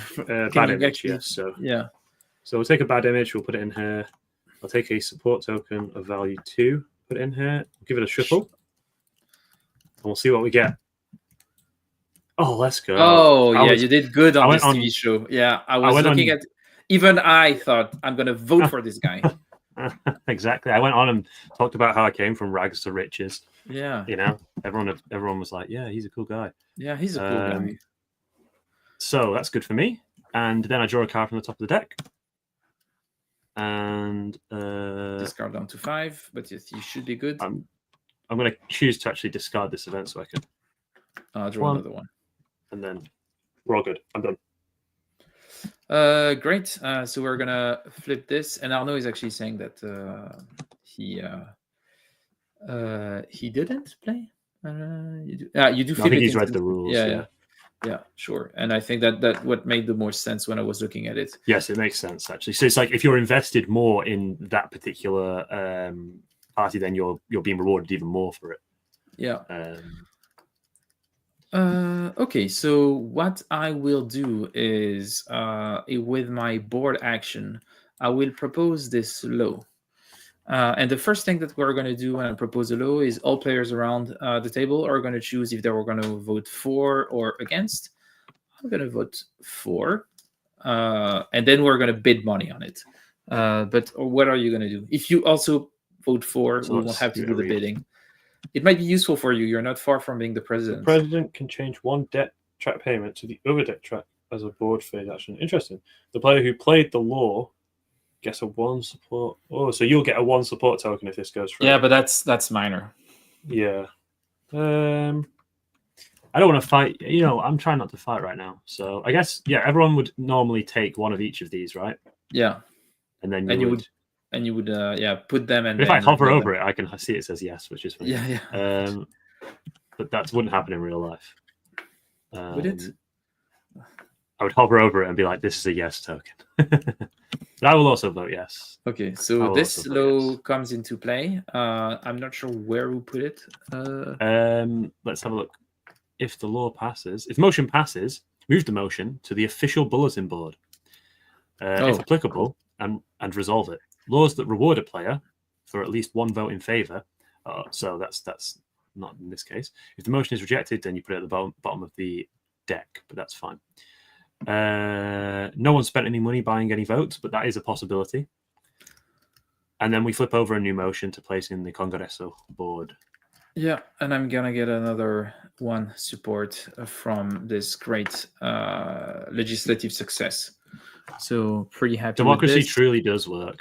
bad image. Yes, so
yeah.
So we'll take a bad image. We'll put it in here. I'll take a support token of value 2. Put it in here. We'll give it a shuffle, and we'll see what we get. Oh, let's go.
Oh, you did good on this TV show. Yeah, I was looking at. Even I thought I'm going to vote for this guy.
Exactly. I went on and talked about how I came from rags to riches.
Yeah.
You know, everyone was like, yeah, he's a cool guy.
Yeah, he's a cool guy.
So that's good for me. And then I draw a card from the top of the deck. And
discard down to 5, but you should be good.
I'm going to choose to actually discard this event so I can
draw another one.
And then we're all good. I'm done.
Great. So we're gonna flip this, and Arno is actually saying that he didn't play. You do. You do.
I think he's read the rules.
Yeah, sure. And I think that what made the most sense when I was looking at it.
Yes, it makes sense actually. So it's like if you're invested more in that particular party, then you're being rewarded even more for it.
Yeah. Okay, so what I will do is with my board action, I will propose this law. And the first thing that we're going to do when I propose a law is all players around the table are going to choose if they were going to vote for or against. I'm going to vote for, and then we're going to bid money on it. But what are you going to do? If you also vote for, we won't have to do the bidding. It might be useful for you. You're not far from being the president.
The president can change one deck track payment to the other deck track as a board phase action. Interesting. The player who played the law gets a 1 support. Oh, so you'll get a 1 support token if this goes through.
Yeah, but that's minor.
Yeah. I don't want to fight. You know, I'm trying not to fight right now. So I guess, everyone would normally take one of each of these, right?
Yeah.
And then
you would put them and.
If I hover over it, I can see it says yes, which is funny.
Yeah.
But that wouldn't happen in real life.
Would it?
I would hover over it and be like, "This is a yes token." But I will also vote yes.
Okay, so this law comes into play. I'm not sure where we put it.
Let's have a look. If the law passes, if motion passes, move the motion to the official bulletin board. If applicable, and resolve it. Laws that reward a player for at least 1 vote in favor. So that's not in this case. If the motion is rejected, then you put it at the bottom of the deck, but that's fine. No one spent any money buying any votes, but that is a possibility. And then we flip over a new motion to place in the Congreso board.
Yeah, and I'm gonna get another 1 support from this great legislative success. So pretty happy.
Democracy
with this.
Truly does work.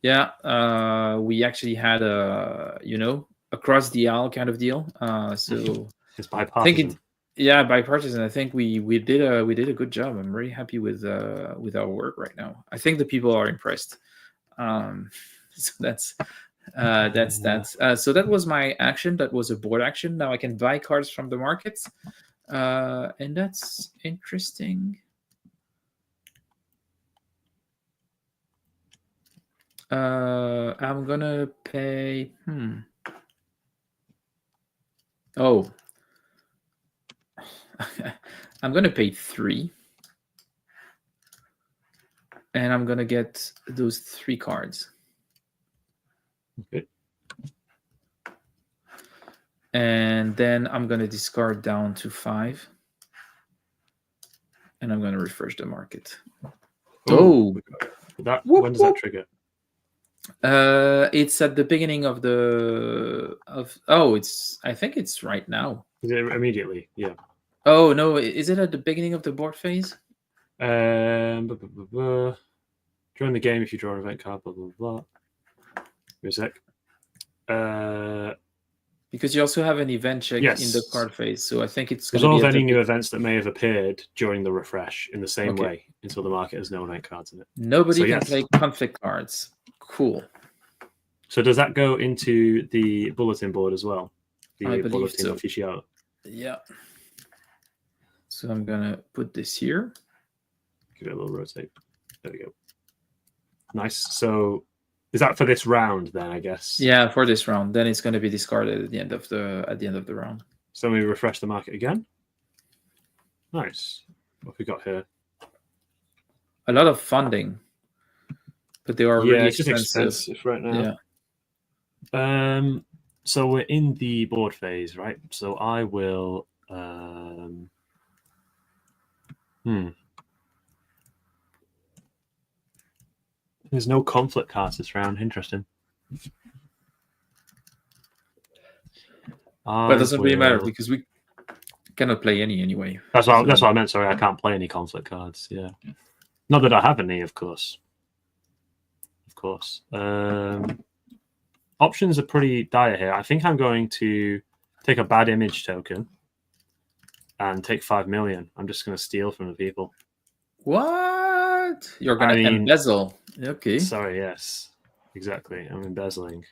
Yeah, we actually had a across the aisle kind of deal. So
it's bipartisan.
Bipartisan. I think we did a good job. I'm very happy with our work right now. I think the people are impressed. So that's that. So that was my action. That was a board action. Now I can buy cards from the markets, and that's interesting. I'm gonna pay. Oh, I'm gonna pay 3, and I'm gonna get those 3 cards.
Okay.
And then I'm going to discard down to 5. And I'm going to refresh the market. Oh!
When does that trigger?
It's at the beginning of I think it's right now.
Is it immediately? Yeah.
Oh no, is it at the beginning of the board phase?
During the game, if you draw an event card, blah blah blah. Give a sec.
Because you also have an event check
Yes.
in the card phase, so I think it's
resolve any new events that may have appeared during the refresh in the same
Okay.
way until the market has no event cards in it.
Nobody can play conflict cards. Cool.
So does that go into the bulletin board as well? The
I believe
bulletin
so.
official.
Yeah. So I'm gonna put this here.
Give it a little rotate. There we go. Nice. So is that for this round then, I guess?
Yeah, for this round. Then it's gonna be discarded at the end of the round.
So we refresh the market again. Nice. What have we got here?
A lot of funding. But they are really
it's just expensive right now.
Yeah.
So we're in the board phase, right? So I will There's no conflict cards this round. Interesting.
But it doesn't really matter because we cannot play any anyway.
That's what I meant. Sorry, I can't play any conflict cards. Yeah. Not that I have any, of course. Options are pretty dire here. I think I'm going to take a bad image token and take 5 million. I'm just going to steal from the people.
What? You're going to embezzle. Okay.
Sorry, yes. Exactly. I'm embezzling.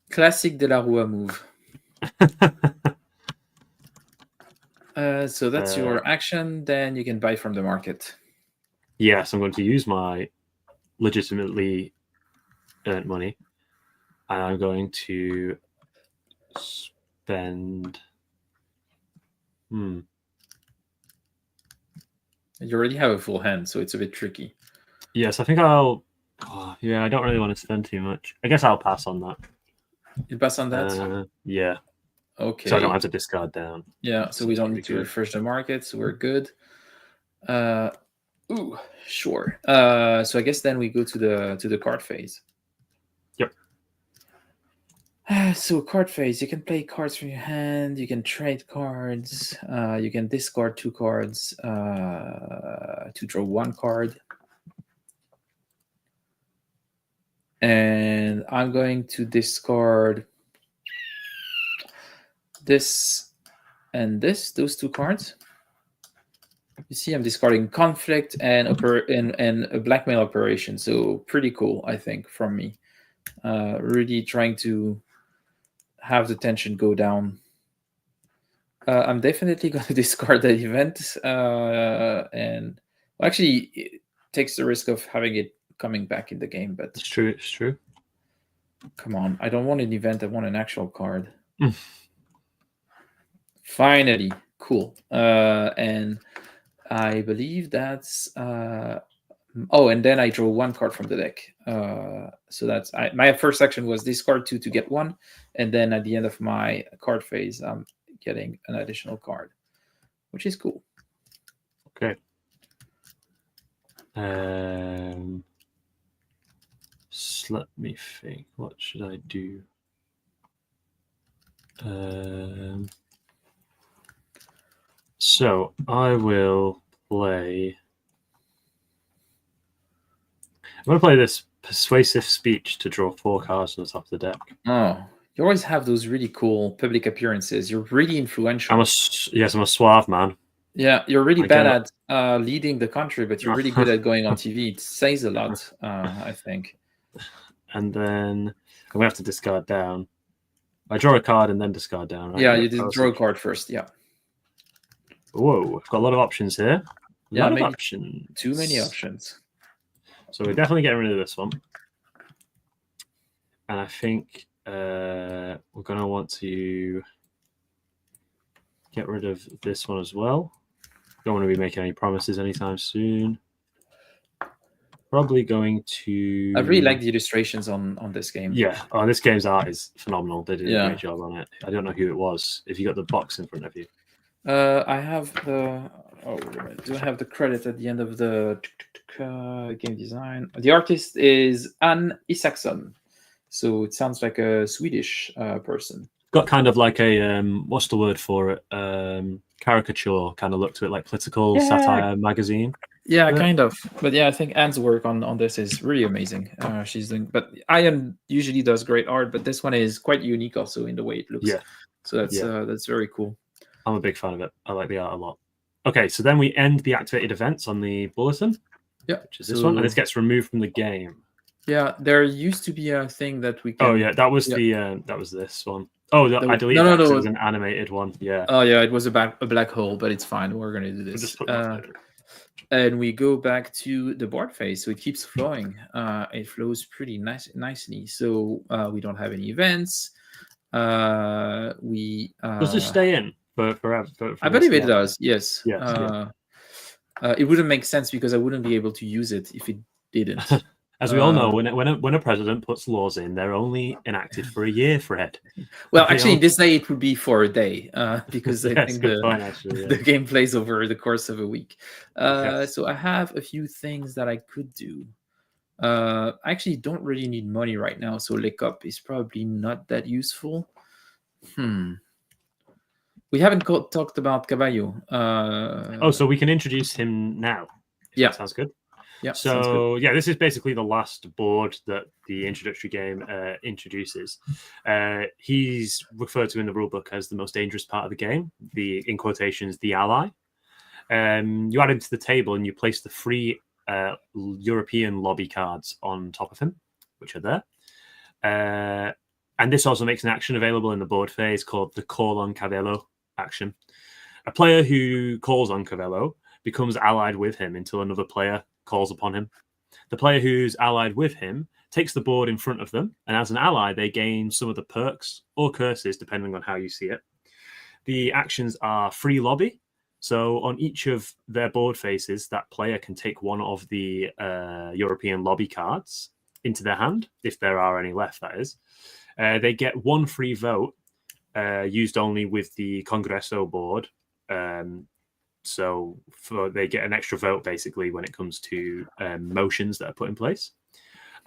Classic De La Rua move. So that's your action. Then you can buy from the market.
Yes, I'm going to use my legitimately earned money. And I'm going to spend...
You already have a full hand, so it's a bit tricky.
Yes, I think I'll... yeah, I don't really want to spend too much. I guess I'll pass on that.
You pass on that?
Yeah.
Okay.
So I don't have to discard down.
Yeah, so we don't need to refresh the market, so we're good. Sure. So I guess then we go to the card phase.
Yep.
So card phase, you can play cards from your hand, you can trade cards, you can discard 2 cards to draw 1 card. And I'm going to discard this and this, those 2 cards. You see, I'm discarding conflict and a blackmail operation. So pretty cool, I think, from me. Really trying to have the tension go down. I'm definitely going to discard that event. And actually, it takes the risk of having it coming back in the game. But
it's true. It's true.
Come on. I don't want an event. I want an actual card. Finally. Cool. And I believe that's... and then I draw 1 card from the deck. So that's... my first action was discard 2 to get 1. And then at the end of my card phase, I'm getting an additional card, which is cool.
Okay. Let me think. What should I do? So I will play... I'm going to play this persuasive speech to draw 4 cards on the top of the deck.
Oh, you always have those really cool public appearances. You're really influential.
I'm a suave man.
Yeah, you're really bad at leading the country, but you're really good at going on TV. It says a lot, I think.
And then I'm going to have to discard down. I draw a card and then discard down, right?
Yeah, you did draw a card first, yeah.
Whoa, I've got a lot of options here. A lot of options.
Too many options.
So we're definitely getting rid of this one. And I think we're going to want to get rid of this one as well. Don't want to be making any promises anytime soon. probably going to.
I really like the illustrations on this game.
Yeah, this game's art is phenomenal. They did a
Yeah.
great job on it. I don't know who it was. If you got the box in front of you.
I have the. Oh, do I have the credit at the end of the game design? The artist is Anne Isaksson, so it sounds like a Swedish person.
Got kind of like a what's the word for it? Caricature kind of look to it, like political satire magazine.
Yeah, kind of. But yeah, I think Anne's work on this is really amazing. She's doing, but Ian usually does great art, but this one is quite unique also in the way it looks.
Yeah.
So that's very cool.
I'm a big fan of it. I like the art a lot. Okay, so then we end the activated events on the bulletin.
Yeah,
which is this one, and this gets removed from the game.
Yeah, there used to be a thing that we can.
Oh yeah, that was that was this one. Oh, I deleted that because it was an animated one. Yeah.
Oh yeah, it was a black hole, but it's fine. We're gonna do this. And we go back to the board phase, so it keeps flowing. It flows pretty nicely. So we don't have any events.
Does this stay in forever?
I believe it does. Yes.
Yes.
It wouldn't make sense because I wouldn't be able to use it if it didn't.
As we all know, when a president puts laws in, they're only enacted for a year, Fred.
Well, actually, in this day, it would be for a day because I think
the
game plays over the course of a week. So I have a few things that I could do. I actually don't really need money right now, so lick up is probably not that useful. We haven't talked about Cavallo.
So we can introduce him now.
Yeah,
sounds good.
Yeah.
So yeah, this is basically the last board that the introductory game introduces. He's referred to in the rulebook as the most dangerous part of the game. In quotations, the ally. You add him to the table and you place the free European lobby cards on top of him, which are there. And this also makes an action available in the board phase called the Call on Cavallo action. A player who calls on Cavallo becomes allied with him until another player calls upon him. The player who's allied with him takes the board in front of them, and as an ally, they gain some of the perks or curses, depending on how you see it. The actions are free lobby. So on each of their board faces, that player can take one of the European lobby cards into their hand, if there are any left, that is. They get one free vote, used only with the Congresso board. So they get an extra vote, basically, when it comes to motions that are put in place.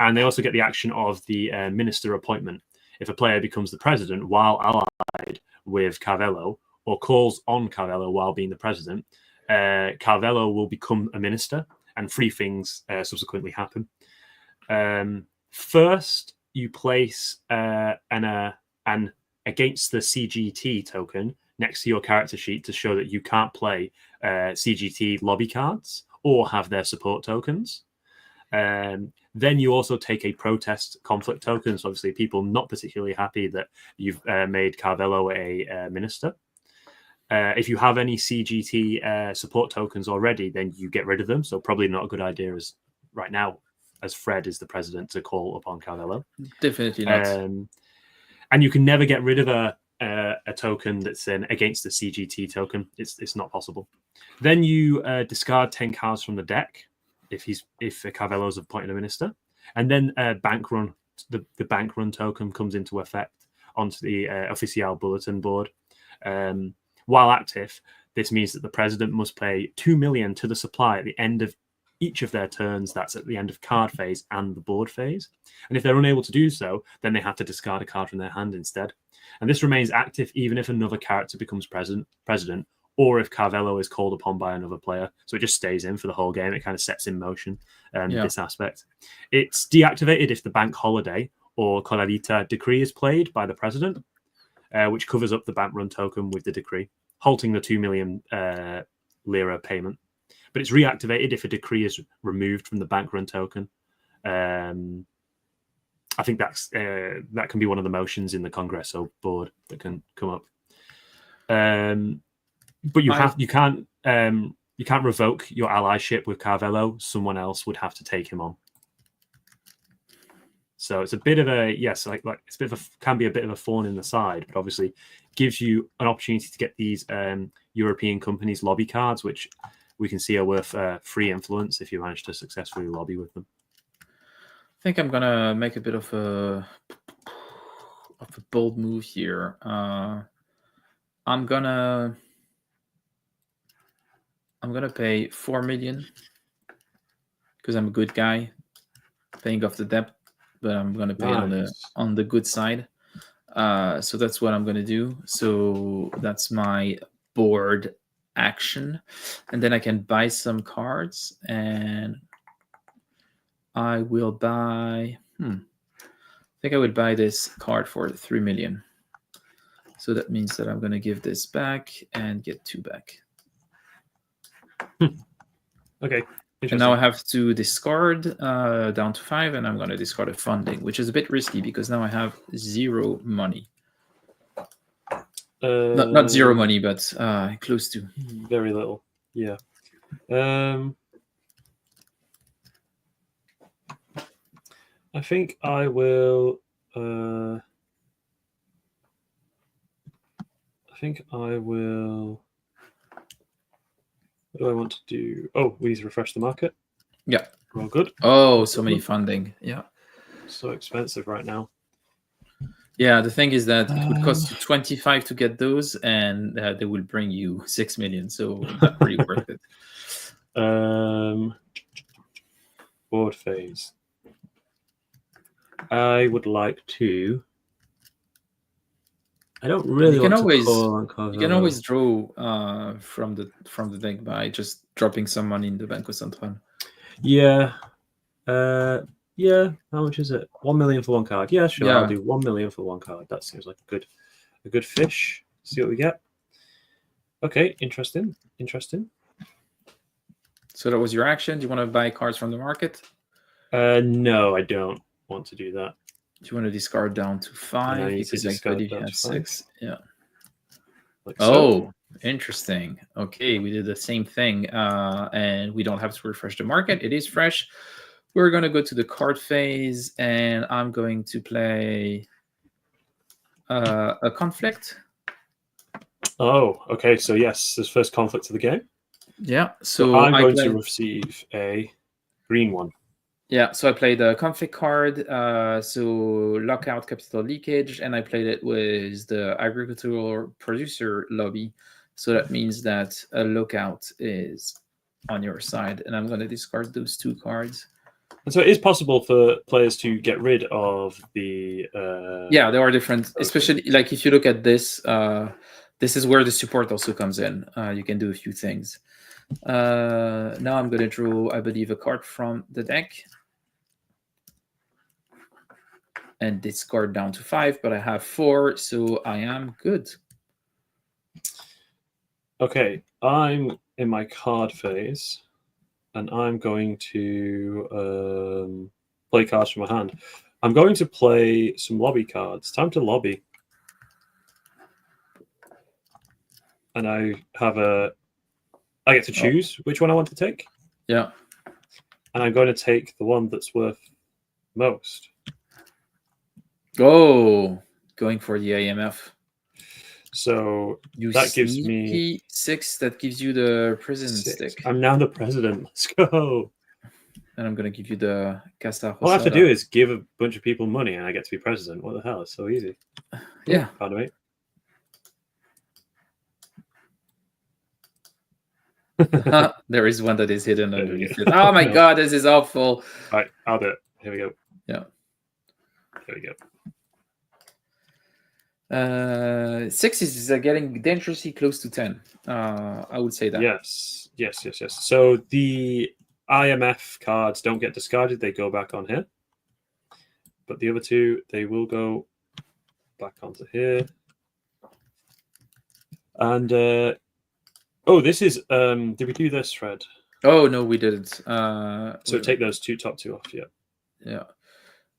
And they also get the action of the minister appointment. If a player becomes the president while allied with Cavallo, or calls on Cavallo while being the president, Cavallo will become a minister, and three things subsequently happen. First, you place an against the CGT token next to your character sheet to show that you can't play CGT lobby cards or have their support tokens. Then you also take a protest conflict token. So obviously people not particularly happy that you've made Cavallo a minister. If you have any CGT support tokens already, then you get rid of them. So probably not a good idea as right now, as Fred is the president, to call upon Cavallo.
Definitely not.
And you can never get rid of a token that's against the CGT token. It's not possible. Then you discard 10 cards from the deck if Cavallo's appointed a minister, and then bank run. The bank run token comes into effect onto the official bulletin board. While active, this means that the president must pay 2 million to the supply at the end of each of their turns. That's at the end of card phase and the board phase. And if they're unable to do so, then they have to discard a card from their hand instead. And this remains active even if another character becomes president, or if Cavallo is called upon by another player. So it just stays in for the whole game. It kind of sets in motion this aspect. It's deactivated if the bank holiday or Colladita decree is played by the president, which covers up the bank run token with the decree, halting the 2 million lira payment. But it's reactivated if a decree is removed from the bank run token. I think that can be one of the motions in the Congresso board that can come up. But you can't revoke your allyship with Cavallo. Someone else would have to take him on. So it's a bit of a can be a bit of a thorn in the side, but obviously gives you an opportunity to get these European companies lobby cards, which we can see are worth free influence if you manage to successfully lobby with them.
I think I'm gonna make a bit of a bold move here. I'm gonna pay 4 million because I'm a good guy, paying off the debt, but I'm gonna pay it on the good side. So that's what I'm gonna do. So that's my board action, and then I can buy some cards, and I will buy. I think I would buy this card for 3 million. So that means that I'm gonna give this back and get 2 back.
Okay.
And now I have to discard down to 5, and I'm going to discard a funding, which is a bit risky because now I have 0 money. Not 0 money, but close to.
Very little. Yeah. I think I will. What do I want to do? Oh, we need to refresh the market.
Yeah.
Well, good.
Oh, so many funding. Yeah.
So expensive right now.
Yeah, the thing is that it would cost you 25 to get those, and they will bring you 6 million. So not really worth it.
Board phase. I would like to. I don't really
you can
want
always,
to call on Cavallo.
You can always draw from the deck by just dropping some money in the Banco Central.
Yeah. Yeah. How much is it? 1 million for one card. Yeah, sure. Yeah. I'll do 1 million for one card. That seems like a good fish. See what we get. Okay, interesting.
So that was your action. Do you want to buy cards from the market?
No, I don't want to do that.
Do you want to discard down to 5 because I believe you had 6? Yeah.
Like
so. Interesting. Okay, we did the same thing, and we don't have to refresh the market. It is fresh. We're going to go to the card phase, and I'm going to play a conflict.
Oh, okay. So yes, this first conflict of the game.
Yeah.
So I'm going to receive a green one.
Yeah, so I played a conflict card, so lockout capital leakage, and I played it with the agricultural producer lobby. So that means that a lockout is on your side, and I'm going to discard those 2 cards.
And so it is possible for players to get rid of the...
Yeah, there are different, especially like if you look at this, this is where the support also comes in. You can do a few things. Now I'm going to draw, I believe, a card from the deck. And discard down to 5, but I have 4, so I am good.
Okay, I'm in my card phase, and I'm going to play cards from my hand. I'm going to play some lobby cards. Time to lobby. And I get to choose which one I want to take.
Yeah.
And I'm going to take the one that's worth most.
Oh, going for the AMF.
So that gives me
6. That gives you the president
6.
stick.
I'm now the president. Let's go.
And I'm going to give you the Casa Rosada.
All I have to do is give a bunch of people money and I get to be president. What the hell? It's so easy.
Yeah.
Pardon me.
There is one that is hidden underneath it. Oh my God, this is awful.
All right, I'll do it. Here we go.
Yeah.
There we go.
6 is getting dangerously close to 10. I would say that.
Yes. So the IMF cards don't get discarded; they go back on here. But the other 2, they will go back onto here. And this is. Did we do this, Fred?
Oh no, we didn't.
So take those top 2 off.
Yeah.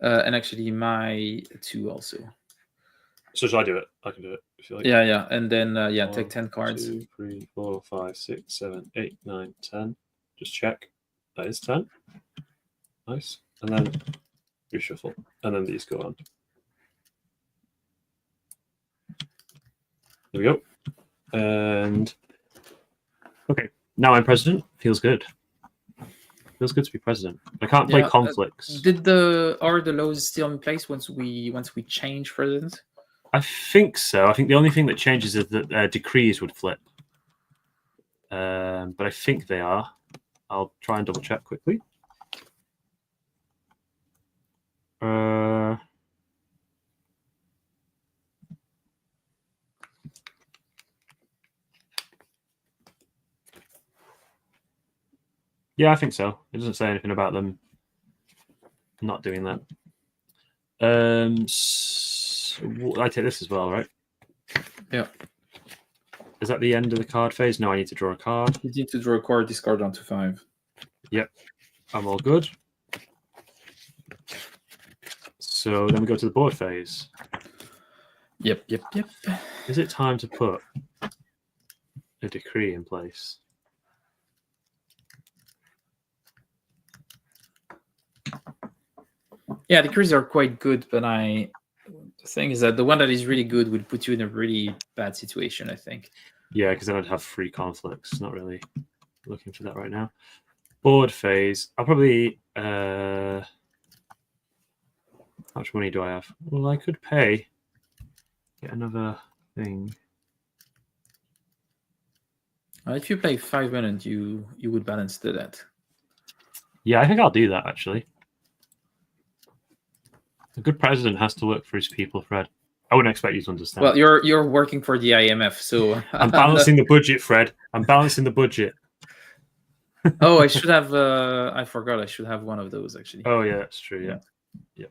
And actually, my 2 also.
So should I do it? I can do it if you like.
Yeah. And then 1, take 10 cards.
2, 3, 4, 5, 6, 7, 8, 9, 10. Just check. That is 10. Nice. And then reshuffle. And then these go on. There we go. And okay. Now I'm president. Feels good. Feels good to be president. I can't play conflicts.
Are the laws still in place once we change president?
I think so. I think the only thing that changes is that decrees would flip. But I think they are. I'll try and double check quickly. Yeah, I think so. It doesn't say anything about them not doing that. So I take this as well, right?
Yeah.
Is that the end of the card phase? No, I need to draw a card.
You need to draw a card, discard down to 5.
Yep. I'm all good. So then we go to the board phase.
Yep.
Is it time to put a decree in place?
Yeah, decrees are quite good, but the thing is that the one that is really good would put you in a really bad situation, I think.
Yeah, because then I'd have 3 conflicts. Not really looking for that right now. Board phase. I'll probably... how much money do I have? Well, I could pay. Get another thing.
If you play 5 minutes, you would balance the debt.
Yeah, I think I'll do that, actually. A good president has to work for his people, Fred. I wouldn't expect you to understand.
Well, you're working for the IMF, so...
I'm balancing the budget, Fred. I'm balancing the budget.
Oh, I should have... I forgot I should have one of those, actually.
Oh, yeah, that's true, yeah.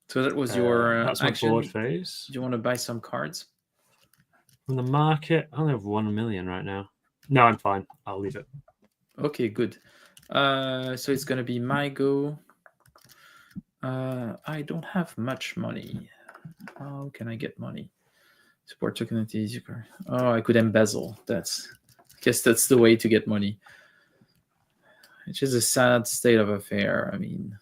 So that was your
that's
action.
My board phase.
Do you want to buy some cards?
From the market, I only have 1 million right now. No, I'm fine. I'll leave it.
Okay, good. So it's going to be my go. I don't have much money. How can I get money? Support token entities. Oh, I could embezzle. I guess that's the way to get money. It's just a sad state of affair. I mean,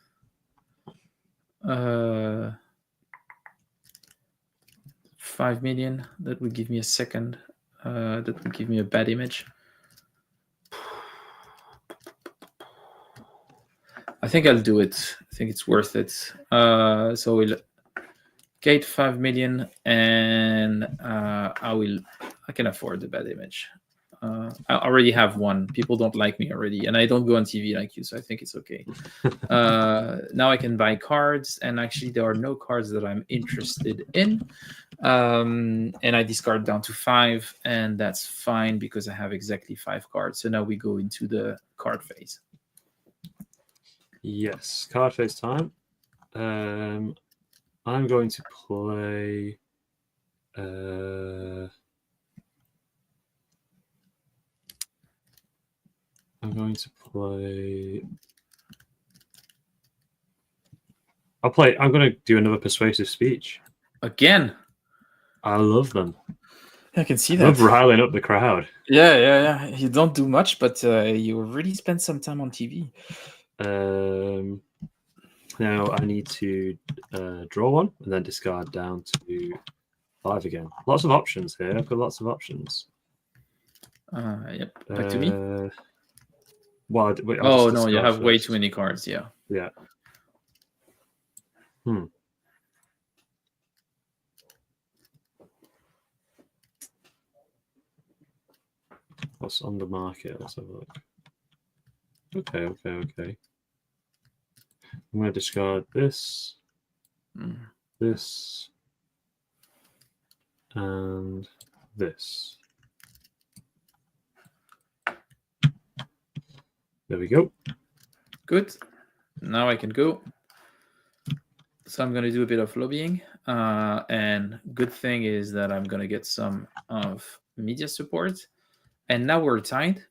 5 million. That would give me a second. That would give me a bad image. I think I'll do it. I think it's worth it. So we'll gate 5 million, and I can afford the bad image. I already have one. People don't like me already, and I don't go on TV like you, so I think it's okay. Now I can buy cards, and actually there are no cards that I'm interested in. And I discard down to 5, and that's fine because I have exactly 5 cards. So now we go into the card phase.
Yes, card phase time. I'm going to play... I'm going to play... I'm going to do another persuasive speech.
Again?
I love them.
I can see that.
I love riling up the crowd.
Yeah. You don't do much, but you really spend some time on TV.
Now I need to draw one and then discard down to 5 again. Lots of options here. I've got lots of options.
Yep. Back to me.
Well,
no, you have way too many cards. Yeah.
What's on the market? Let's have a look. Okay. I'm going to discard this, this, and this. There we go.
Good. Now I can go. So I'm going to do a bit of lobbying. And good thing is that I'm going to get some of media support. And now we're tied.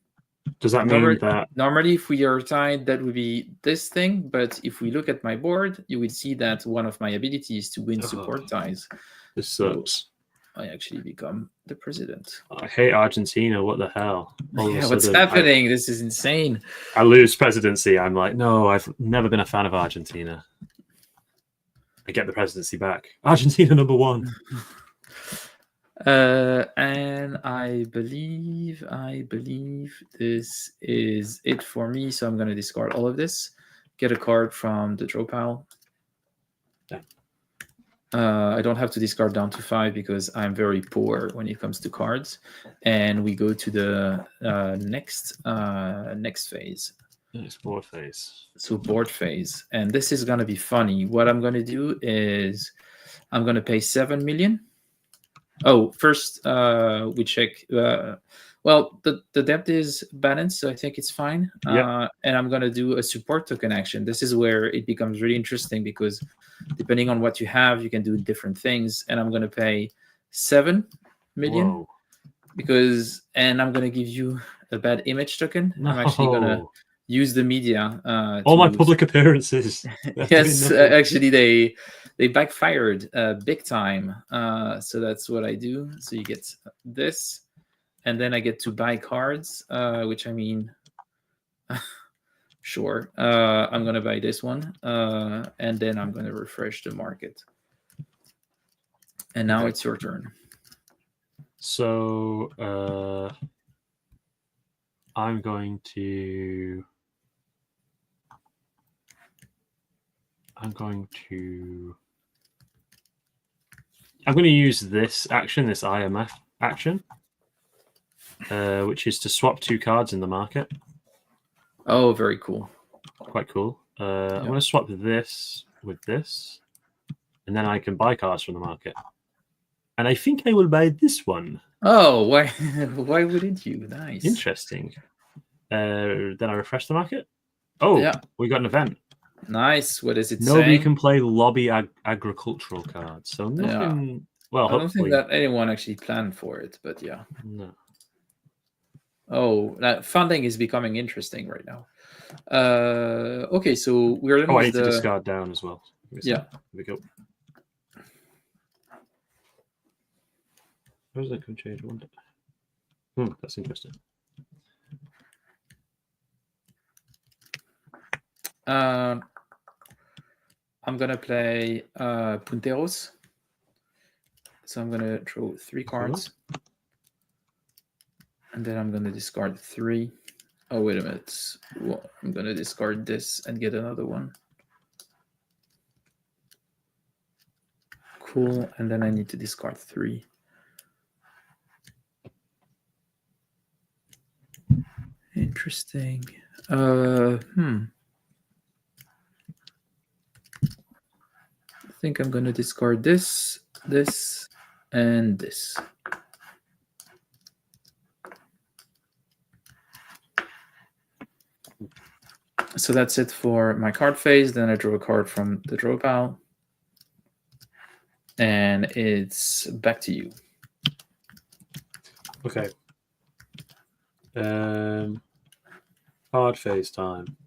Does that mean that...
Normally, if we are tied, that would be this thing. But if we look at my board, you will see that one of my abilities is to win support ties.
This sucks.
So I actually become the president.
I hate Argentina. What the hell?
What's happening? This is insane.
I lose presidency. I'm like, no, I've never been a fan of Argentina. I get the presidency back. Argentina #1.
And I believe this is it for me. So I'm gonna discard all of this. Get a card from the draw pile.
Yeah.
I don't have to discard down to 5 because I'm very poor when it comes to cards. And we go to the next phase.
It's board phase.
So board phase, and this is gonna be funny. What I'm gonna do is I'm gonna pay 7 million. Oh, first we check. Well, the depth is balanced, so I think it's fine.
Yeah.
And I'm gonna do a support token action. This is where it becomes really interesting because depending on what you have, you can do different things. And I'm gonna pay 7 million.
Whoa.
And I'm gonna give you a bad image token.
No.
I'm actually gonna use the media.
All my public appearances.
Yes, actually, they backfired big time. So that's what I do. So you get this, and then I get to buy cards, which I mean, sure. I'm gonna buy this one, and then I'm gonna refresh the market. And now it's your turn.
So I'm going to use this action, this IMF action, which is to swap 2 cards in the market.
Oh, very cool.
Quite cool. I'm going to swap this with this, and then I can buy cards from the market. And I think I will buy this one.
Oh, why? Why wouldn't you? Nice.
Interesting. Then I refresh the market. Oh, yeah. We got an event.
Nice. What is it
Nobody
saying?
can play lobby agricultural cards. So nothing. Yeah. Well,
I don't think that anyone actually planned for it, but yeah.
No.
Oh, funding is becoming interesting right now. Okay, so we're
I need to discard down as well.
Yeah.
Here we go. How does that come change? That's interesting.
I'm gonna play Punteros. So I'm gonna draw 3 cards. And then I'm gonna discard 3. Oh, wait a minute. Well, I'm gonna discard this and get another one. Cool. And then I need to discard 3. Interesting. I think I'm gonna discard this, and this. So that's it for my card phase. Then I draw a card from the draw pile. And it's back to you.
Okay. Card phase time.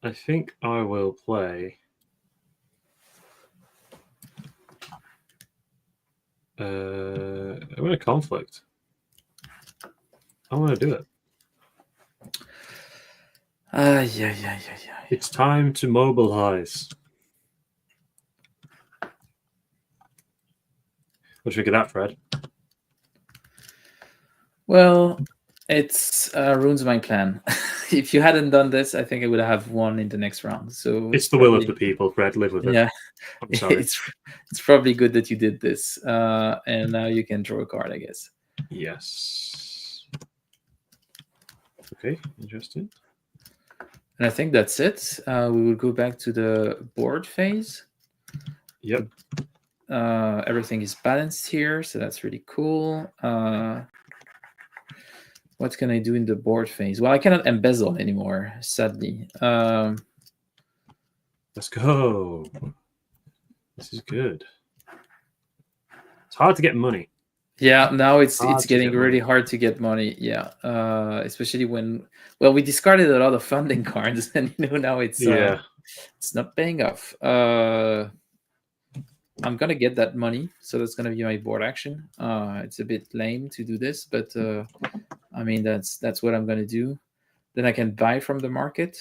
I think I will play I'm in a conflict. I want to do it.
Yeah.
It's time to mobilize. What do you think of that, Fred?
Well, it ruins my plan. If you hadn't done this, I think I would have won in the next round. So
it's the will of the people, Fred. Live with it.
Yeah,
I'm sorry.
It's probably good that you did this, and now you can draw a card, I guess.
Yes. Okay, interesting.
And I think that's it. We will go back to the board phase.
Yep.
Everything is balanced here, so that's really cool. What can I do in the board phase? Well, I cannot embezzle anymore, sadly.
Let's go. This is good. It's hard to get money.
Yeah, now it's getting really hard to get money. Yeah, especially when we discarded a lot of funding cards, and now it's not paying off. I'm gonna get that money, so that's gonna be my board action. It's a bit lame to do this, but I mean that's what I'm gonna do. Then I can buy from the market,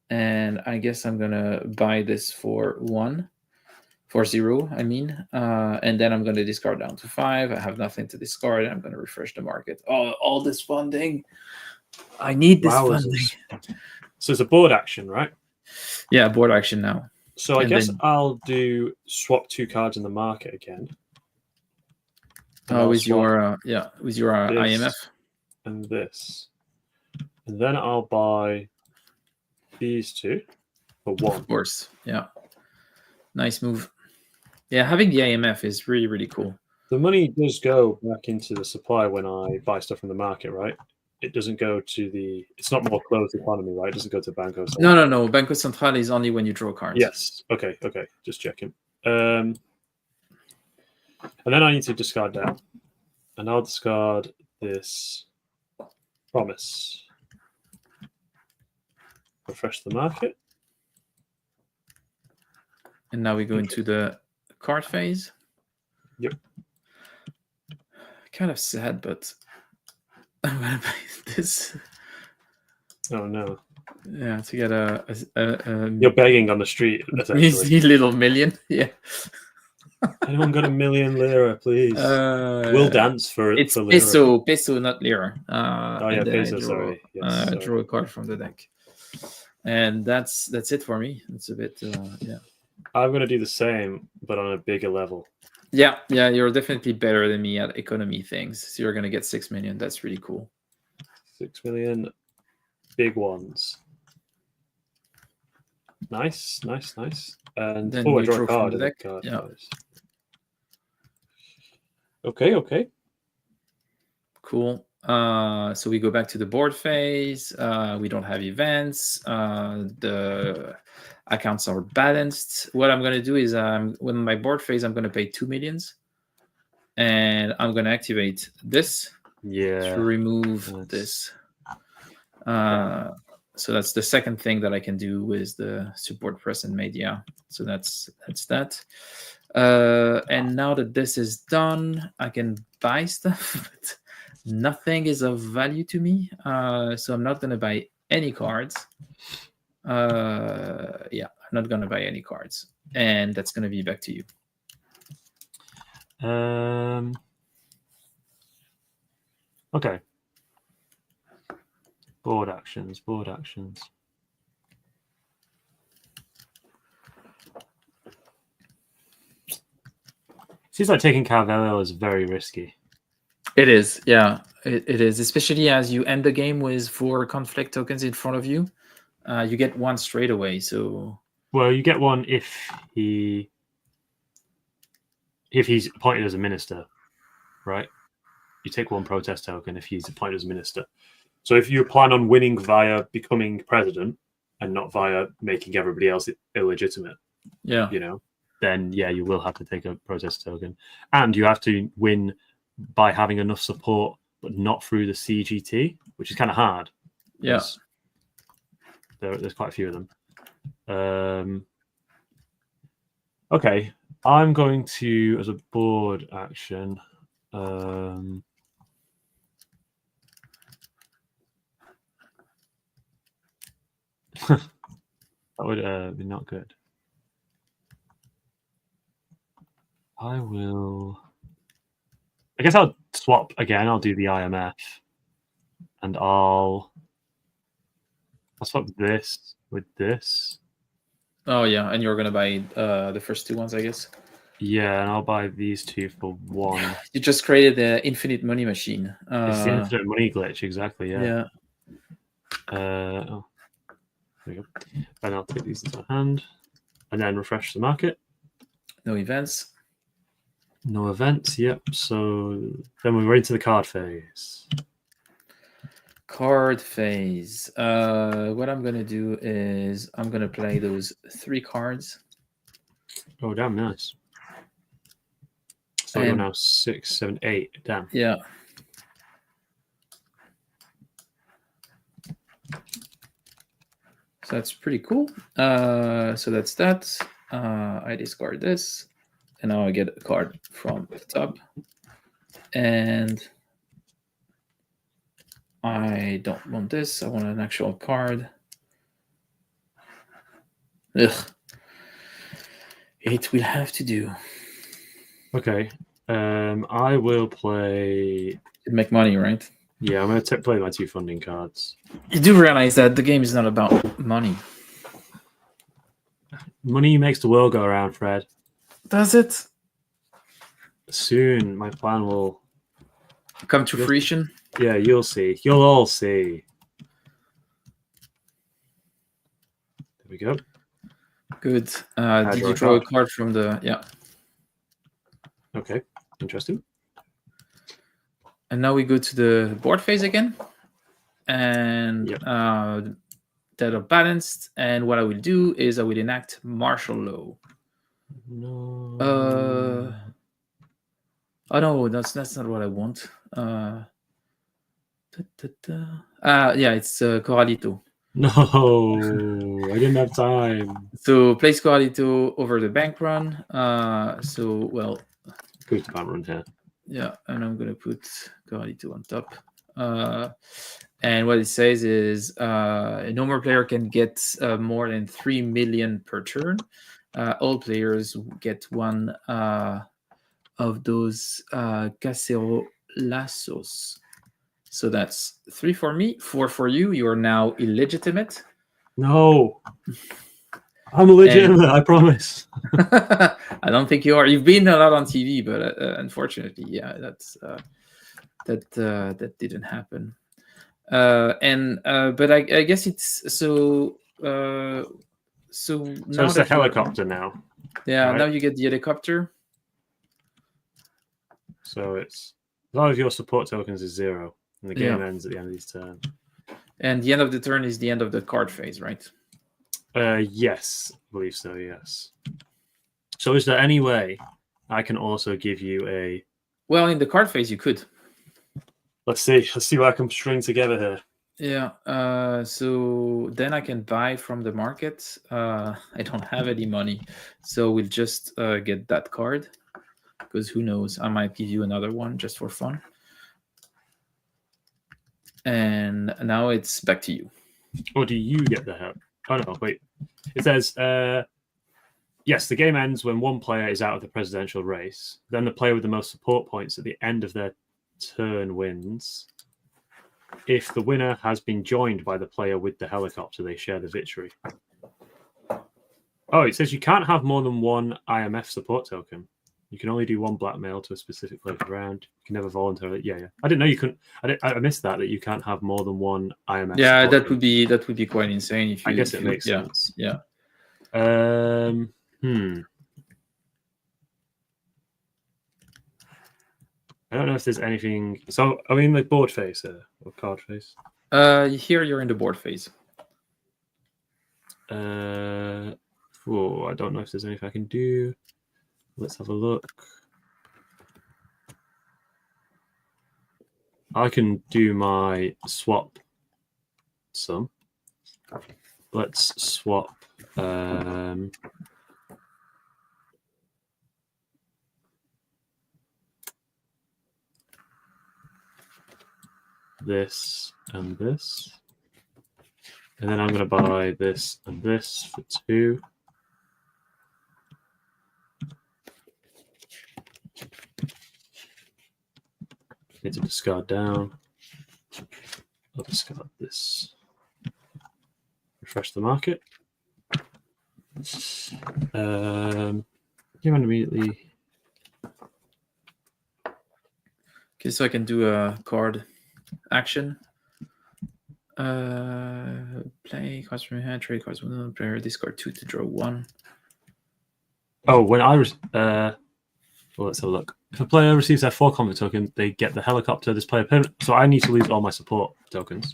and I guess I'm gonna buy this for 1. 4-0, I mean. And then I'm going to discard down to 5. I have nothing to discard, and I'm going to refresh the market. Oh, all this funding. I need this funding.
So it's a board action, right?
Yeah, board action now.
So I guess I'll do swap 2 cards in the market again.
With your IMF
and this, and then I'll buy these 2 for 1.
Of course, yeah. Nice move. Yeah, having the IMF is really, really cool.
The money does go back into the supply when I buy stuff from the market, right? It doesn't go to the. It's not more closed economy, right? It doesn't go to Banco Central.
No. Banco Central is only when you draw cards.
Yes. Okay. Just checking. And then I need to discard that, and I'll discard this promise. Refresh the market.
And now we go into the card phase.
Yep.
Kind of sad, but I'm gonna buy this.
Oh no!
Yeah, to get a
You're begging on the street.
Easy little million. Yeah.
Anyone got £1,000,000 lira, please? We'll dance for
it's
for lira.
Peso, not lira.
Peso. Sorry. Yes,
draw a card from the deck, and that's it for me. It's a bit
I'm gonna do the same, but on a bigger level.
Yeah, you're definitely better than me at economy things. So you're gonna get 6 million. That's really cool.
6 million, big ones. Nice. And
then
I draw a card.
The deck. Yeah.
Okay.
Cool. So we go back to the board phase. We don't have events. The accounts are balanced. What I'm going to do is when my board phase, I'm going to pay 2 millions. And I'm going to activate this to remove this. So that's the second thing that I can do with the support press and media. So that's that. And now that this is done, I can buy stuff, but nothing is of value to me. So I'm not going to buy any cards. I'm not going to buy any cards. And that's going to be back to you.
Okay. Board actions. Seems like taking Cavallo is very risky.
It is, yeah. It is, especially as you end the game with 4 conflict tokens in front of you. You get 1 straight away. So,
well, you get 1 if he's appointed as a minister, right? You take 1 protest token if he's appointed as a minister. So if you plan on winning via becoming president and not via making everybody else illegitimate, then you will have to take a protest token, and you have to win by having enough support, but not through the CGT, which is kind of hard.
Yeah,
there's quite a few of them. Okay, I'm going to, as a board action, that would be not good. I guess I'll swap again. I'll do the IMF, and I'll swap this with this.
Oh yeah, and you're gonna buy the first 2 ones, I guess.
Yeah, and I'll buy these 2 for 1.
You just created the infinite money machine.
It's the infinite money glitch, exactly. Yeah. There we go. And I'll take these into my hand, and then refresh the market.
No events.
Yep. So then we're into the card phase.
What I'm going to do is I'm going to play those 3 cards.
Oh, damn, nice. So we're now 6, 7, 8. Damn.
Yeah. So that's pretty cool. So that's that. I discard this. And now I get a card from the top. And I don't want this. I want an actual card. Ugh. It will have to do.
Okay. I will play.
It'd make money, right?
Yeah, I'm going to play my 2 funding cards.
You do realize that the game is not about money.
Money makes the world go around, Fred.
Does it?
Soon, my plan will
come to fruition.
Yeah, you'll see. You'll all see. There we go.
Good. Did you draw a card from the... Yeah.
Okay. Interesting.
And now we go to the board phase again. And
Yep.
that are balanced. And what I will do is I will enact martial law.
No.
Oh no, that's not what I want. Yeah, it's Corralito.
No, I didn't have time.
So place Corralito over the bank run. So well,
go to bank run here.
Yeah, and I'm gonna put Corralito on top. And what it says is no more player can get more than 3 million per turn. All players get one of those cacerolazos. So that's 3 for me, 4 for you. You are now illegitimate.
No. I'm legitimate, I promise.
I don't think you are. You've been a lot on TV, but unfortunately, yeah, that didn't happen. But I guess it's so. So
it's a helicopter now.
Yeah, right? Now you get the helicopter.
So it's a lot of your support tokens is 0, and the game ends at the end of this turn.
And the end of the turn is the end of the card phase, right?
Yes, I believe so. Yes. So is there any way I can also give you a?
Well, in the card phase, you could.
Let's see. Let's see what I can string together here.
Yeah. So then I can buy from the market. I don't have any money, so we'll just get that card. Because who knows? I might give you another one just for fun. And now it's back to you.
Or do you get the help? Oh no, wait. It says, yes, the game ends when one player is out of the presidential race. Then the player with the most support points at the end of their turn wins. If the winner has been joined by the player with the helicopter, they share the victory. Oh, it says you can't have more than one IMF support token. You can only do one blackmail to a specific player per round. You can never voluntarily. Yeah. I didn't know you couldn't. I missed that you can't have more than one IMF.
Yeah, that would be quite insane. If you,
I guess it makes sense.
Yeah.
I don't know if there's anything. So are we in the board phase here or card phase?
Here you're in the board phase.
I don't know if there's anything I can do. Let's have a look. I can do my swap some. Let's swap this and this. And then I'm going to buy this and this for 2. Need to discard down. I'll discard this. Refresh the market. Give immediately.
Okay, so I can do a card action. Play cards from your hand, trade cards with another player, discard 2 to draw 1.
Oh, when I was well, let's have a look. If a player receives their 4 combat token, they get the helicopter. This player permanent. So I need to lose all my support tokens.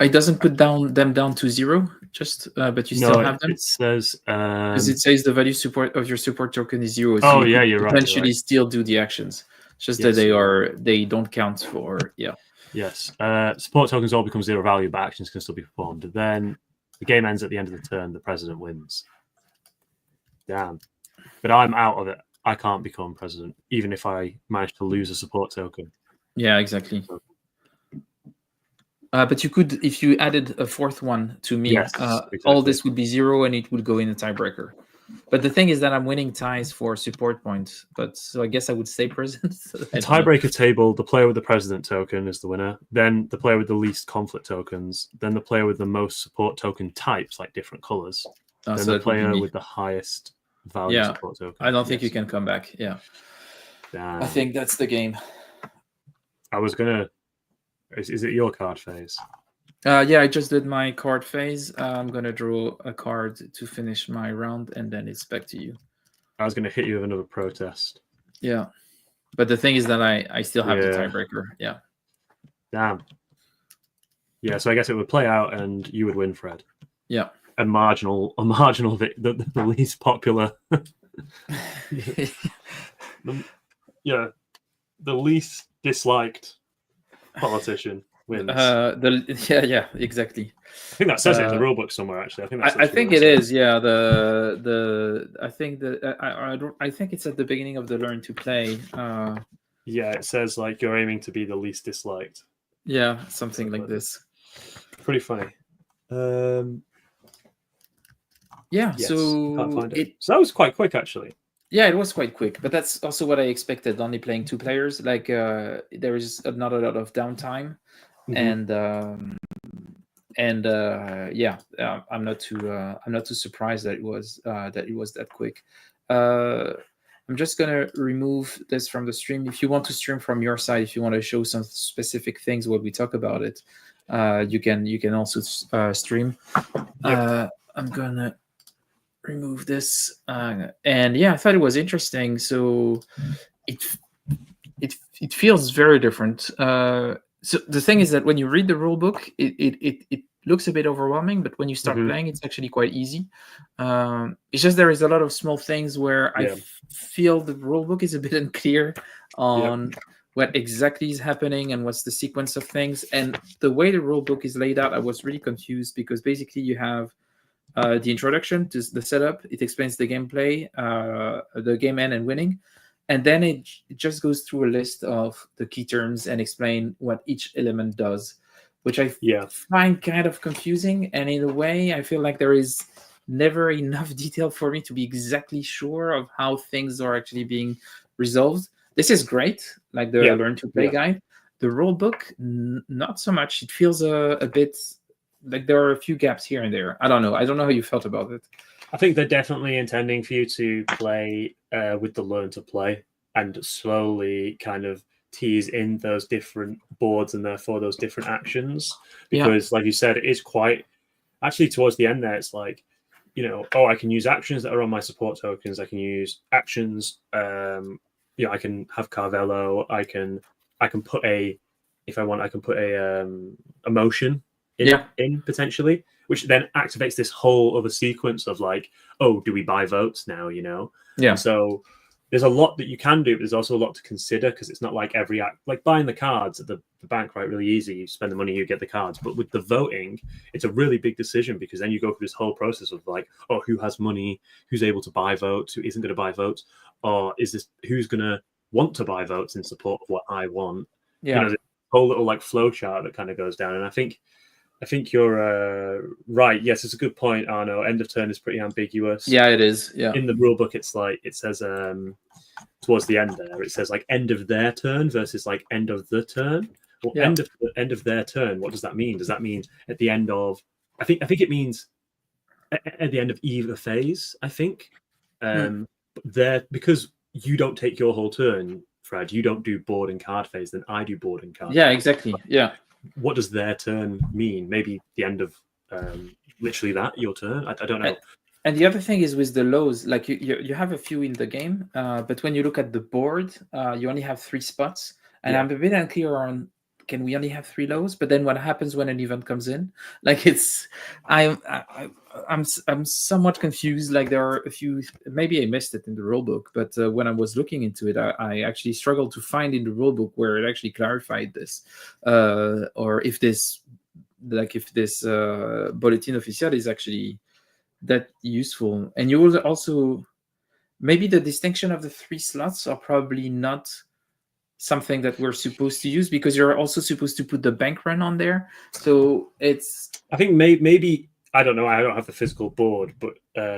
It doesn't put them down to 0, just but you still have them.
It says
because it says the value of your support token is 0.
So you're right.
Potentially still do the actions. It's just that they don't count for
Yes. Support tokens all become 0 value, but actions can still be performed. And then the game ends at the end of the turn. The president wins. Damn. But I'm out of it. I can't become president, even if I manage to lose a support token.
Yeah, exactly. But you could, if you added a 4th one to me,
yes, exactly.
all this would be 0 and it would go in a tiebreaker. But the thing is that I'm winning ties for support points. But so I guess I would stay present.
The tiebreaker table, the player with the president token is the winner. Then the player with the least conflict tokens. Then the player with the most support token types, like different colors. Then
so
the player with the highest value support token.
I don't think you can come back. Yeah.
Damn.
I think that's the game.
I was gonna. Is it your card phase?
Yeah, I just did my card phase. I'm gonna draw a card to finish my round, and then it's back to you.
I was gonna hit you with another protest.
Yeah, but the thing is that I still have the tiebreaker. Yeah.
Damn. Yeah, so I guess it would play out, and you would win, Fred.
Yeah.
A marginal, the least popular. The least disliked politician wins.
Yeah, exactly.
I think that says it in the rule book somewhere. Actually,
I think it is. Yeah, I think I think it's at the beginning of the learn to play.
Yeah, it says like you're aiming to be the least disliked.
Yeah, something like this.
Pretty funny.
Yeah,
yes,
so
can't find it. So that was quite quick, actually.
Yeah, it was quite quick, but that's also what I expected. Only playing 2 players, like there is not a lot of downtime, and yeah, I'm not too surprised that it was that quick. I'm just gonna remove this from the stream. If you want to stream from your side, if you want to show some specific things while we talk about it, you can also stream. Yep. I'm gonna remove this, and yeah, I thought it was interesting. So it feels very different. So the thing is that when you read the rule book, it looks a bit overwhelming, but when you start playing, it's actually quite easy. It's just there is a lot of small things where I feel the rule book is a bit unclear on what exactly is happening and what's the sequence of things. And the way the rule book is laid out, I was really confused because basically you have the introduction to the setup. It explains the gameplay, the game end and winning. And then it just goes through a list of the key terms and explain what each element does, which I find kind of confusing. And in a way, I feel like there is never enough detail for me to be exactly sure of how things are actually being resolved. This is great, like the Learn to Play guide. The rule book, not so much. It feels a bit like there are a few gaps here and there. I don't know how you felt about it.
I think they're definitely intending for you to play with the Learn to Play and slowly kind of tease in those different boards and therefore those different actions. Because like you said, it is quite, actually towards the end there, it's like, I can use actions that are on my support tokens. I can use actions, I can have Cavallo. I can put if I want, I can put a emotion in potentially, which then activates this whole other sequence of like, oh, do we buy votes now? And so there's a lot that you can do, but there's also a lot to consider because it's not like every act, like buying the cards at the bank, right? Really easy. You spend the money, you get the cards. But with the voting, it's a really big decision because then you go through this whole process of like, oh, who has money, who's able to buy votes, who isn't going to buy votes, or who's going to want to buy votes in support of what I want. There's a whole little like flow chart that kind of goes down. And I think you're right. Yes, it's a good point, Arno. End of turn is pretty ambiguous.
Yeah, it is. Yeah.
In the rule book, it's like it says towards the end there, it says like end of their turn versus like end of the turn. Well, end of their turn. What does that mean? Does that mean at the end of? I think it means at the end of either phase. I think. But there, because you don't take your whole turn, Fred. You don't do board and card phase. Then I do board and card.
Yeah, exactly. Yeah.
What does their turn mean? Maybe the end of literally that, your turn? I don't know.
And the other thing is with the lows, like you have a few in the game, but when you look at the board, you only have 3 spots. And I'm a bit unclear on, can we only have 3 lows? But then what happens when an event comes in? Like I'm somewhat confused. Like there are a few, maybe I missed it in the rule book, but when I was looking into it, I actually struggled to find in the rule book where it actually clarified this, or if this bulletin officiel is actually that useful. And you will also, maybe the distinction of the 3 slots are probably not something that we're supposed to use because you're also supposed to put the bank run on there. So it's,
I think maybe I don't know. I don't have the physical board, but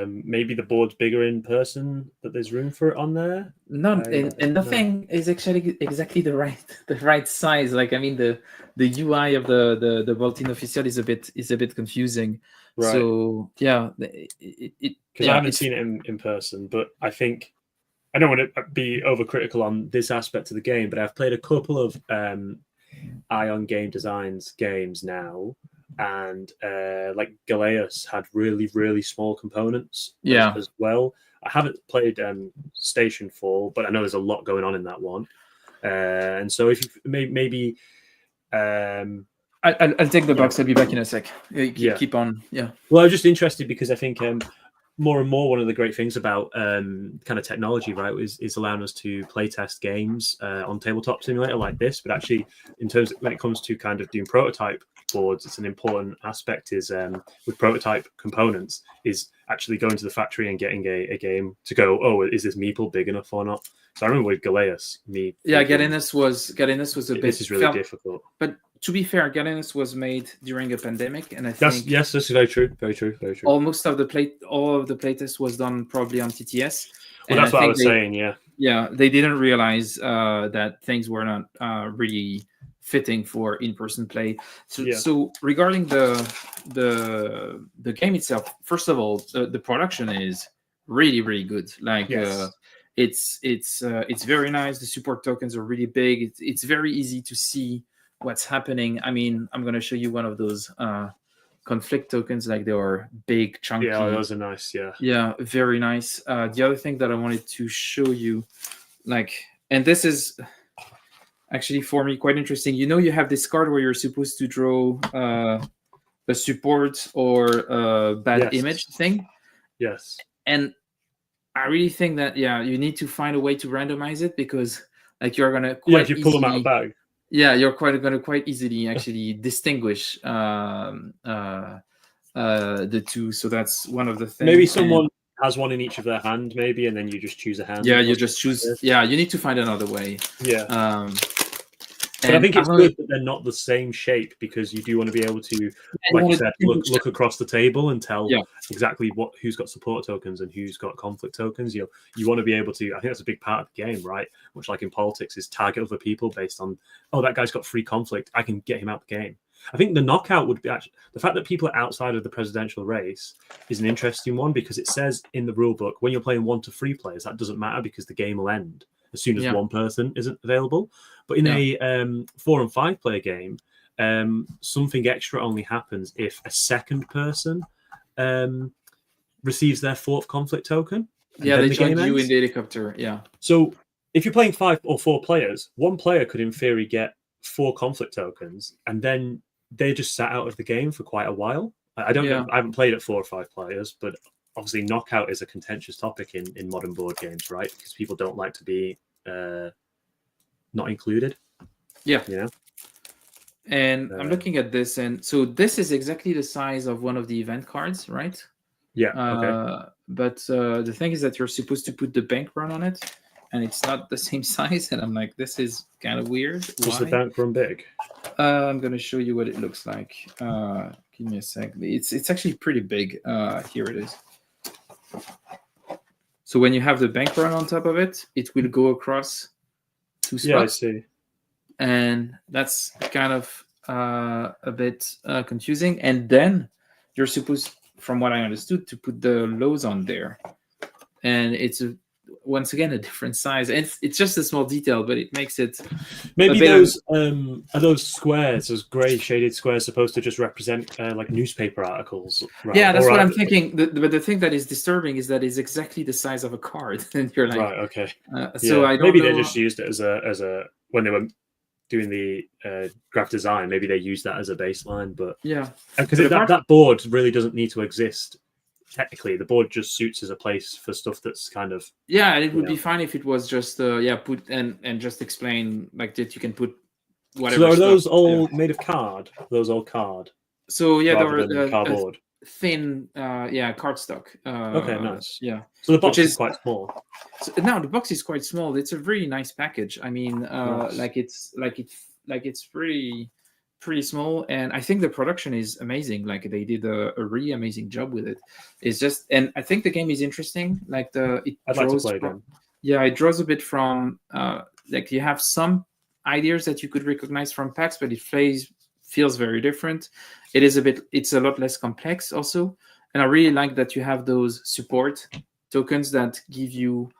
maybe the board's bigger in person. That there's room for it on there.
No,
I
and
don't know.
nothing is actually exactly the right size. Like I mean, the UI of the Boltin Official is a bit confusing.
Right.
So yeah,
Because I haven't
it's
seen it in person, but I think I don't want to be overcritical on this aspect of the game, but I've played a couple of Ion Game Designs games now, and like Galeas had really small components
yeah.
as well. I haven't played Station 4, but I know there's a lot going on in that one. And so if you maybe
I'll take the
you know,
box. I'll be back in a sec.
yeah.
Keep on. Yeah.
Well, I was just interested because I think more and more one of the great things about kind of technology, right, is allowing us to play test games on tabletop simulator like this. But actually, in terms of when it comes to kind of doing prototype boards, it's an important aspect is with prototype components is actually going to the factory and getting a game to go, oh, is this meeple big enough or not? So I remember with Galeas,
Galenas was a bit.
This is really difficult.
But to be fair, Galenas was made during a pandemic, and I
That's
think
that's very true, very true.
all of the playtest was done probably on TTS.
Well, that's what I was saying.
Yeah, they didn't realize that things were not really fitting for in-person play. So regarding the game itself, first of all, the production is really good. Like it's very nice. The support tokens are really big. It's very easy to see what's happening. I mean, I'm going to show you one of those conflict tokens. Like they are big, chunky.
Yeah, those are nice.
Yeah, very nice. The other thing that I wanted to show you, and this is actually for me quite interesting. You have this card where you're supposed to draw a support or a bad image thing.
Yes.
And I really think that you need to find a way to randomize it, because like you're gonna
if you pull them out of the bag.
Yeah, you're gonna quite easily actually distinguish the two. So that's one of the things.
Maybe someone has one in each of their hand, maybe, and then you just choose a hand.
Yeah, you just choose. Yeah, you need to find another way.
Yeah. But I think it's good that they're not the same shape, because you do want to be able to, like you said, look across the table and tell exactly who's got support tokens and who's got conflict tokens. You want to be able to. I think that's a big part of the game, right? Much like in politics, is target other people based on, oh, that guy's got free conflict, I can get him out the game. I think the knockout would be actually the fact that people are outside of the presidential race is an interesting one, because it says in the rule book when you're playing 1 to 3 players, that doesn't matter because the game will end as soon as one person isn't available. But in a 4 and 5 player game, something extra only happens if a second person receives their 4th conflict token.
Yeah, they join you in the helicopter. Yeah.
So if you're playing 5 or 4 players, one player could in theory get 4 conflict tokens, and then they just sat out of the game for quite a while. I don't know. I haven't played at 4 or 5 players, but obviously knockout is a contentious topic in modern board games, right? Because people don't like to be not included.
Yeah. And I'm looking at this, and so this is exactly the size of one of the event cards, right?
Yeah. Okay.
But the thing is that you're supposed to put the bank run on it, and it's not the same size. And I'm like, this is kind of weird.
Was the bank run big?
I'm gonna show you what it looks like. Give me a sec. It's actually pretty big. Here it is. So when you have the bank run on top of it, it will go across 2 spots.
Yeah, I see.
And that's kind of a bit confusing. And then you're supposed, from what I understood, to put the lows on there. And it's once again a different size. And it's just a small detail, but it makes it.
Maybe those are those squares, those grey shaded squares, supposed to just represent like newspaper articles. Right?
Yeah, that's what I'm thinking. But the thing that is disturbing is that it's exactly the size of a card, and you're like,
right, okay.
So I don't
maybe
know.
they just used it as a when they were doing the graphic design. Maybe they used that as a baseline, but because that board really doesn't need to exist. Technically, the board just suits as a place for stuff that's kind of
it would be fine if it was just put and just explain like that you can put whatever.
So are those all made of card? Those all card.
So
they're cardboard.
Thin cardstock.
Okay, nice.
Yeah.
So the box is quite small.
So, no, the box is quite small. It's a really nice package. I mean, nice. like it's pretty pretty small, and I think the production is amazing. Like they did a really amazing job with it. It's just, and I think the game is interesting. Like
I'd like to play again.
Yeah, it draws a bit from like you have some ideas that you could recognize from PAX, but it feels very different. It's a lot less complex also, and I really like that you have those support tokens that give you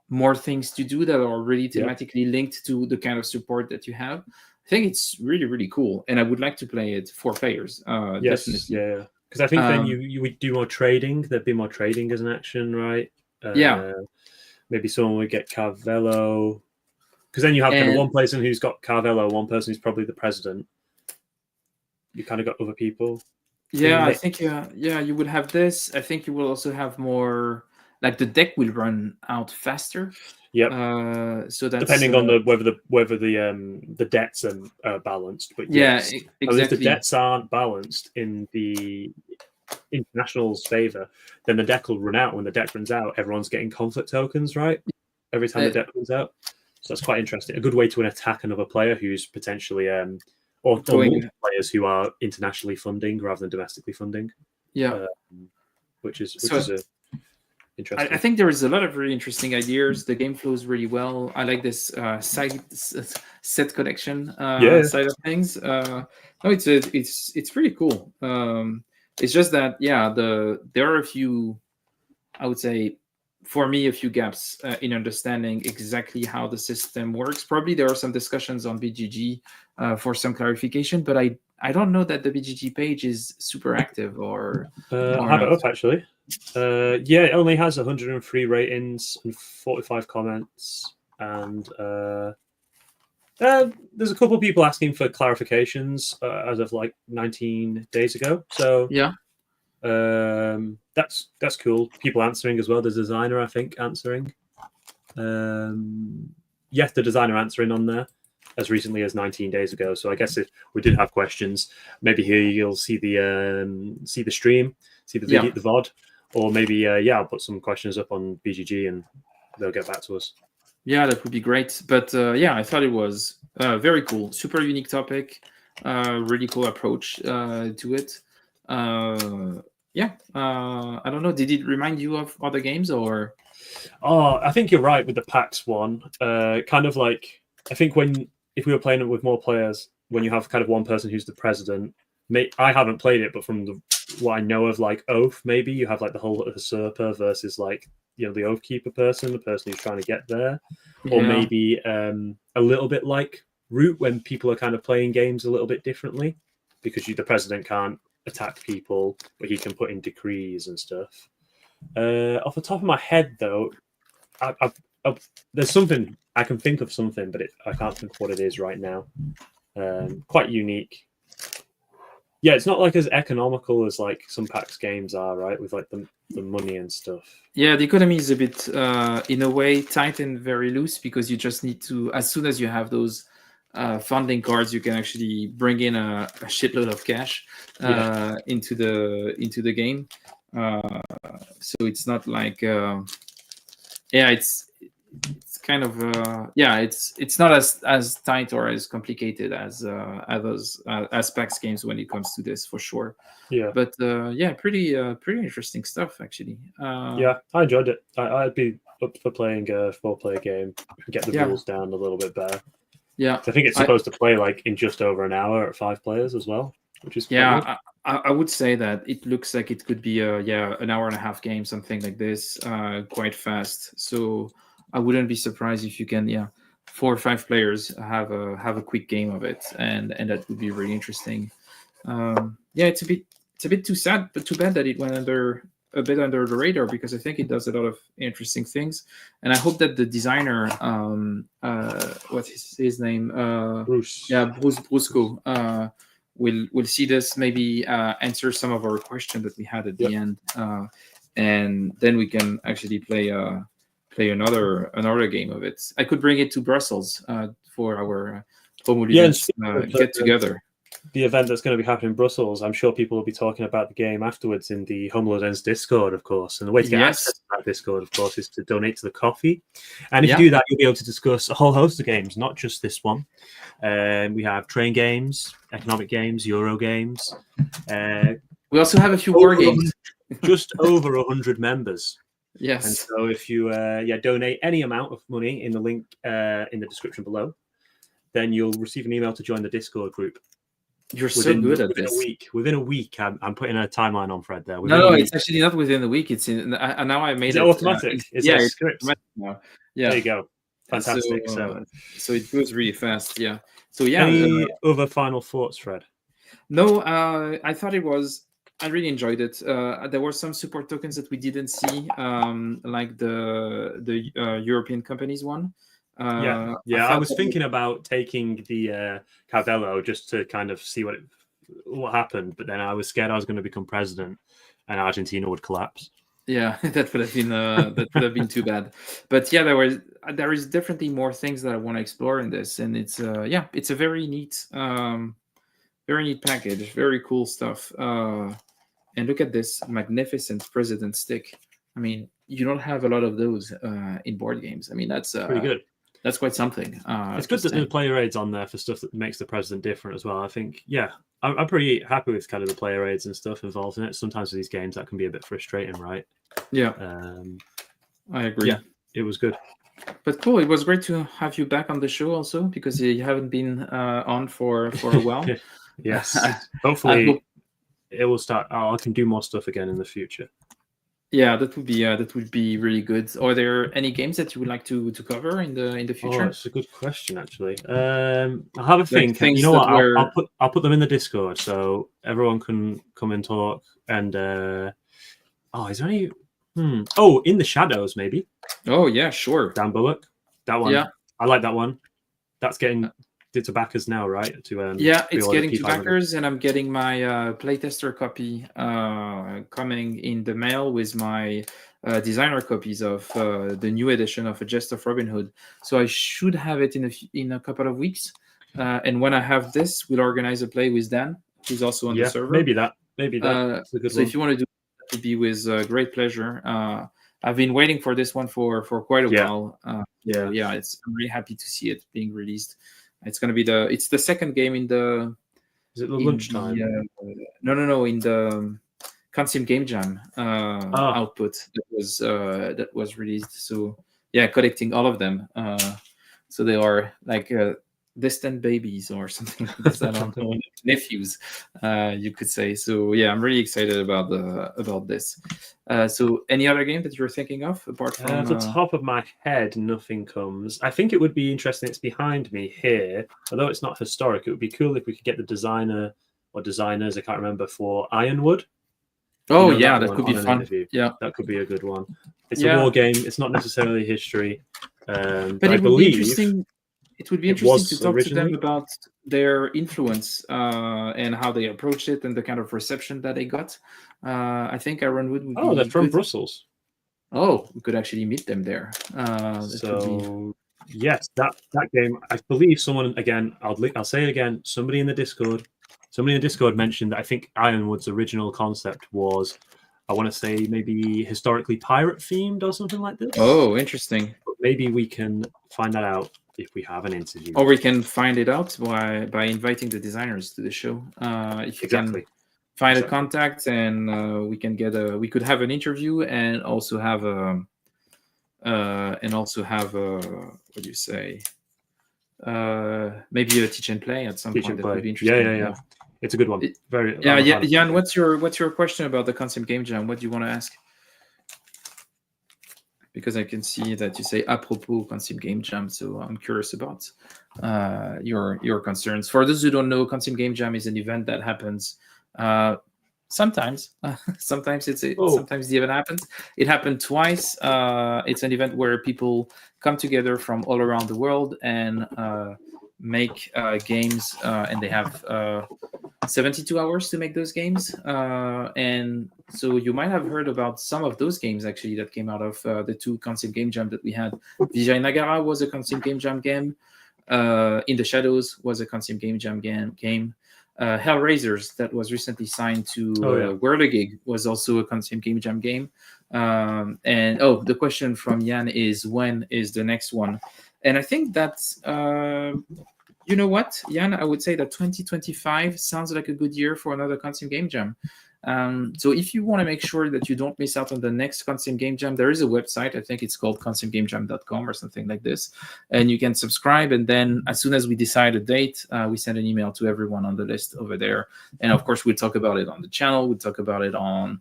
more things to do that are really thematically linked to the kind of support that you have. I think it's really, really cool, and I would like to play it 4 players.
Yes,
Definitely.
yeah. Because I think then you would do more trading. There'd be more trading as an action, right?
Yeah.
Maybe someone would get Cavallo. Because then you have kind of one person who's got Cavallo, one person who's probably the president. You kind of got other people.
Yeah, I think you would have this. I think you will also have more, like the deck will run out faster.
Yep.
So that's
depending on whether the debts are balanced. But yes,
exactly.
If the debts aren't balanced in the international's favor, then the deck will run out. When the deck runs out, everyone's getting conflict tokens, right? Every time the deck runs out. So that's quite interesting. A good way to attack another player who's potentially or players who are internationally funding rather than domestically funding.
Yeah,
which is interesting.
I think there is a lot of really interesting ideas. The game flows really well. I like this set collection side of things. No, it's pretty cool. It's just that there are a few, I would say, for me, a few gaps in understanding exactly how the system works. Probably there are some discussions on BGG for some clarification, but I don't know that the BGG page is super active or.
I have it up actually. It only has 103 ratings and 45 comments, and there's a couple of people asking for clarifications as of like 19 days ago. So
yeah.
That's cool. People answering as well. There's a designer, I think, answering. Yes, the designer answering on there as recently as 19 days ago. So I guess if we did have questions, maybe here you'll see the stream, see the video, the VOD, or maybe I'll put some questions up on BGG and they'll get back to us.
Yeah, that would be great. But I thought it was very cool, super unique topic, really cool approach to it. I don't know. Did it remind you of other games or?
Oh, I think you're right with the PAX one. Kind of like, I think if we were playing it with more players, when you have kind of one person who's the president, I haven't played it, but from what I know of, like Oath, maybe you have like the whole usurper versus like the Oath Keeper person, the person who's trying to get there, or maybe a little bit like Root when people are kind of playing games a little bit differently because the president can't attack people, but he can put in decrees and stuff. Off the top of my head, though, there's something I can think of something, but I can't think of what it is right now. Quite unique. Yeah, it's not like as economical as like some PAX games are, right? With like the money and stuff.
Yeah, the economy is a bit, in a way, tight and very loose because you just need to, as soon as you have those funding cards, you can actually bring in a shitload of cash into the game. So it's not like, it's kind of it's not as tight or as complicated as PAX games when it comes to this, for sure.
Yeah,
but pretty interesting stuff actually.
I enjoyed it. I'd be up for playing a 4-player game, get the rules down a little bit better.
Yeah,
I think it's supposed to play like in just over an hour at 5 players as well, which is
I would say that it looks like it could be an hour and a half game, something like this, quite fast. So I wouldn't be surprised if you can 4 or 5 players have a quick game of it, and that would be really interesting. It's a bit too sad, but too bad that it went a bit under the radar, because I think it does a lot of interesting things, and I hope that the designer, what's his name,
Bruss.
Bruss Brussco, will see this, maybe answer some of our questions that we had at the end, and then we can actually play another game of it. I could bring it to Brussels for our Promo get together.
the event that's going to be happening in Brussels, I'm sure people will be talking about the game afterwards in the Home Loaders Discord, of course. And the way to get access to that Discord, of course, is to donate to the coffee. And if you do that, you'll be able to discuss a whole host of games, not just this one. We have train games, economic games, Euro games.
We also have a few war games.
Just over 100 members.
Yes.
And so if you donate any amount of money in the link in the description below, then you'll receive an email to join the Discord group.
You're so good at this.
Within a week, I'm putting a timeline on, Fred. There.
No, it's actually not within the week. It's in. Now I made it
automatic. It's a script.
Now. Yeah.
There you go. Fantastic.
So it goes really fast. Yeah. So yeah.
Any other final thoughts, Fred?
No, I thought it was. I really enjoyed it. There were some support tokens that we didn't see, like the European companies one.
I was thinking about taking the Cavallo just to kind of see what happened, but then I was scared I was going to become president and Argentina would collapse.
Yeah, that would have been too bad. But yeah, there is definitely more things that I want to explore in this, and it's a very neat package, very cool stuff. And look at this magnificent president stick. I mean, you don't have a lot of those in board games. I mean, that's
pretty good.
That's quite something.
It's good that there's player aids on there for stuff that makes the president different as well. I think, I'm pretty happy with kind of the player aids and stuff involved in it. Sometimes with these games that can be a bit frustrating, right?
Yeah, I agree.
Yeah, it was good.
But cool, it was great to have you back on the show also, because you haven't been on for a while.
Yes, hopefully it will start. I can do more stuff again in the future.
Yeah, that would be really good. Are there any games that you would like to cover in the future?
Oh, that's a good question, actually. I'll have a think. You know what? I'll put them in the Discord so everyone can come and talk. And is there any? In the Shadows, maybe.
Oh yeah, sure.
Dan Bullock, that one.
Yeah,
I like that one. That's getting to backers now, right?
It's getting to backers, and I'm getting my playtester copy coming in the mail with my designer copies of the new edition of A Jest of Robin Hood. So I should have it in a couple of weeks. And when I have this, we'll organize a play with Dan, who's also on the server.
Maybe that. That's a good one.
If you want to do that, it would be with great pleasure. I've been waiting for this one for quite a while. I'm really happy to see it being released. It's going to be it's the second game in the.
Is it the lunchtime?
No, in the Consim Game Jam output that was released. So yeah, collecting all of them. So they are like distant babies or something like this. I don't know, nephews, you could say. So yeah, I'm really excited about this. So any other game that you're thinking of apart from?
Off the top of my head, nothing comes. I think it would be interesting. It's behind me here, although it's not historic. It would be cool if we could get the designer or designers, I can't remember, for Ironwood.
Oh yeah, that could be fun.
Interview.
Yeah,
that could be a good one. It's a war game. It's not necessarily history,
but it would be interesting. It would be interesting to talk to them about their influence and how they approached it and the kind of reception that they got. I think Ironwood would be.
Oh, they're from Brussels.
Oh, we could actually meet them there.
Yes, that game. I believe someone again. I'll say it again. Somebody in the Discord mentioned that I think Ironwood's original concept was, I want to say, maybe historically pirate themed or something like this.
Oh, interesting.
But maybe we can find that out if we have an interview.
Or we can find it out by inviting the designers to the show. If you can find a contact, and we could have an interview and also have what do you say? Maybe a teach and play at some point. That would be interesting.
Yeah. It's a good one.
Jan, what's your question about the Concept Game Jam? What do you want to ask? Because I can see that you say apropos Concept Game Jam, so I'm curious about your concerns. For those who don't know, Concept Game Jam is an event that happens sometimes. Sometimes sometimes the event happens. It happened twice. It's an event where people come together from all around the world and make games, and they have 72 hours to make those games. And so you might have heard about some of those games actually that came out of the two Concept Game Jam that we had. Vijay Nagara was a Concept Game Jam game. In the Shadows was a Concept Game Jam game. Hellraisers that was recently signed to Whirligig was also a Consume Game Jam game. And the question from Jan is, when is the next one? And I think that's you know what, Jan, I would say that 2025 sounds like a good year for another Consume Game Jam. So if you want to make sure that you don't miss out on the next Consume Game Jam, there is a website. I think it's called consumegamejam.com or something like this. And you can subscribe. And then as soon as we decide a date, we send an email to everyone on the list over there. And of course, we'll talk about it on the channel. We'll talk about it on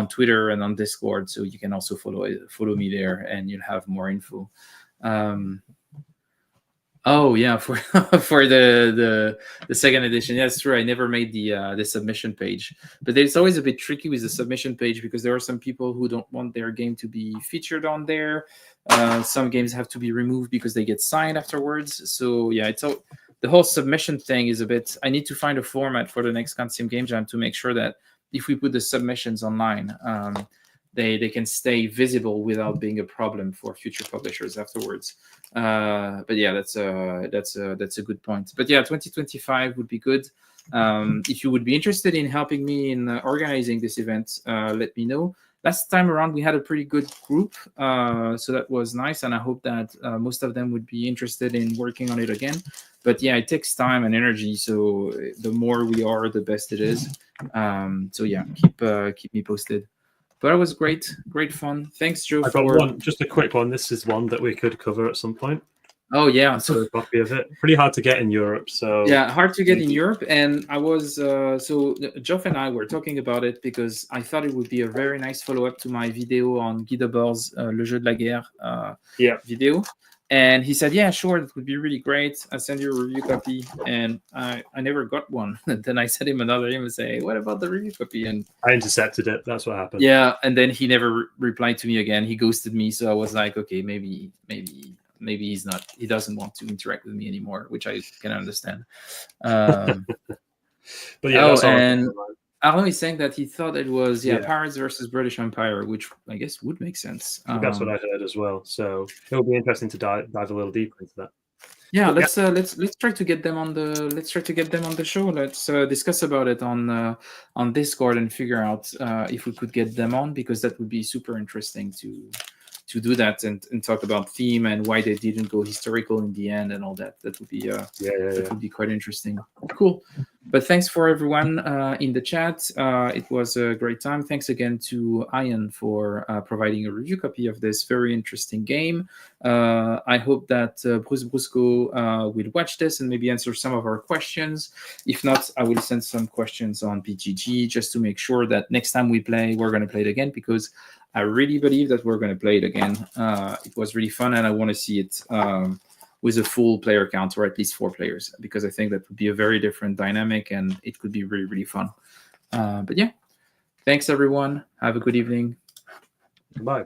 Twitter and on Discord. So you can also follow me there and you'll have more info. Oh yeah, for for the second edition. Yeah, that's true. I never made the submission page, but it's always a bit tricky with the submission page because there are some people who don't want their game to be featured on there. Some games have to be removed because they get signed afterwards. So yeah, the whole submission thing is a bit. I need to find a format for the next Consume Game Jam to make sure that if we put the submissions online, they can stay visible without being a problem for future publishers afterwards. But yeah, that's a good point. But yeah, 2025 would be good. If you would be interested in helping me in organizing this event, let me know. Last time around, we had a pretty good group, so that was nice, and I hope that most of them would be interested in working on it again. But yeah, it takes time and energy, so the more we are, the best it is. So yeah, keep me posted. But it was great fun. Thanks, Joe.
I've got one, just a quick one. This is one that we could cover at some point.
Oh yeah, so
a copy of it. Pretty hard to get in Europe, so
yeah, hard to get in Europe. And I was so Geoff and I were talking about it because I thought it would be a very nice follow-up to my video on Guy Debord's Le Jeu de la Guerre video. And he said, yeah, sure, that would be really great. I'll send you a review copy. And I never got one. And then I sent him another email and say, what about the review copy? And
I intercepted it. That's what happened.
Yeah, and then he never replied to me again. He ghosted me. So I was like, okay, maybe he doesn't want to interact with me anymore, which I can understand.
But yeah,
and Arnaud is saying that he thought it was Pirates versus British Empire, which I guess would make sense.
That's what I heard as well. So it'll be interesting to dive a little deeper into that.
Yeah, let's try to get them on the show. Let's discuss about it on Discord and figure out if we could get them on, because that would be super interesting to do that and talk about theme and why they didn't go historical in the end and all that. That would be that would be quite interesting. Cool. But thanks for everyone in the chat. It was a great time. Thanks again to Ian for providing a review copy of this very interesting game. I hope that Bruss Brussco will watch this and maybe answer some of our questions. If not, I will send some questions on PGG just to make sure that next time we play, we're going to play it again, because I really believe that we're going to play it again. It was really fun, and I want to see it with a full player count, or at least 4 players, because I think that would be a very different dynamic, and it could be really, really fun. But yeah, thanks, everyone. Have a good evening.
Bye.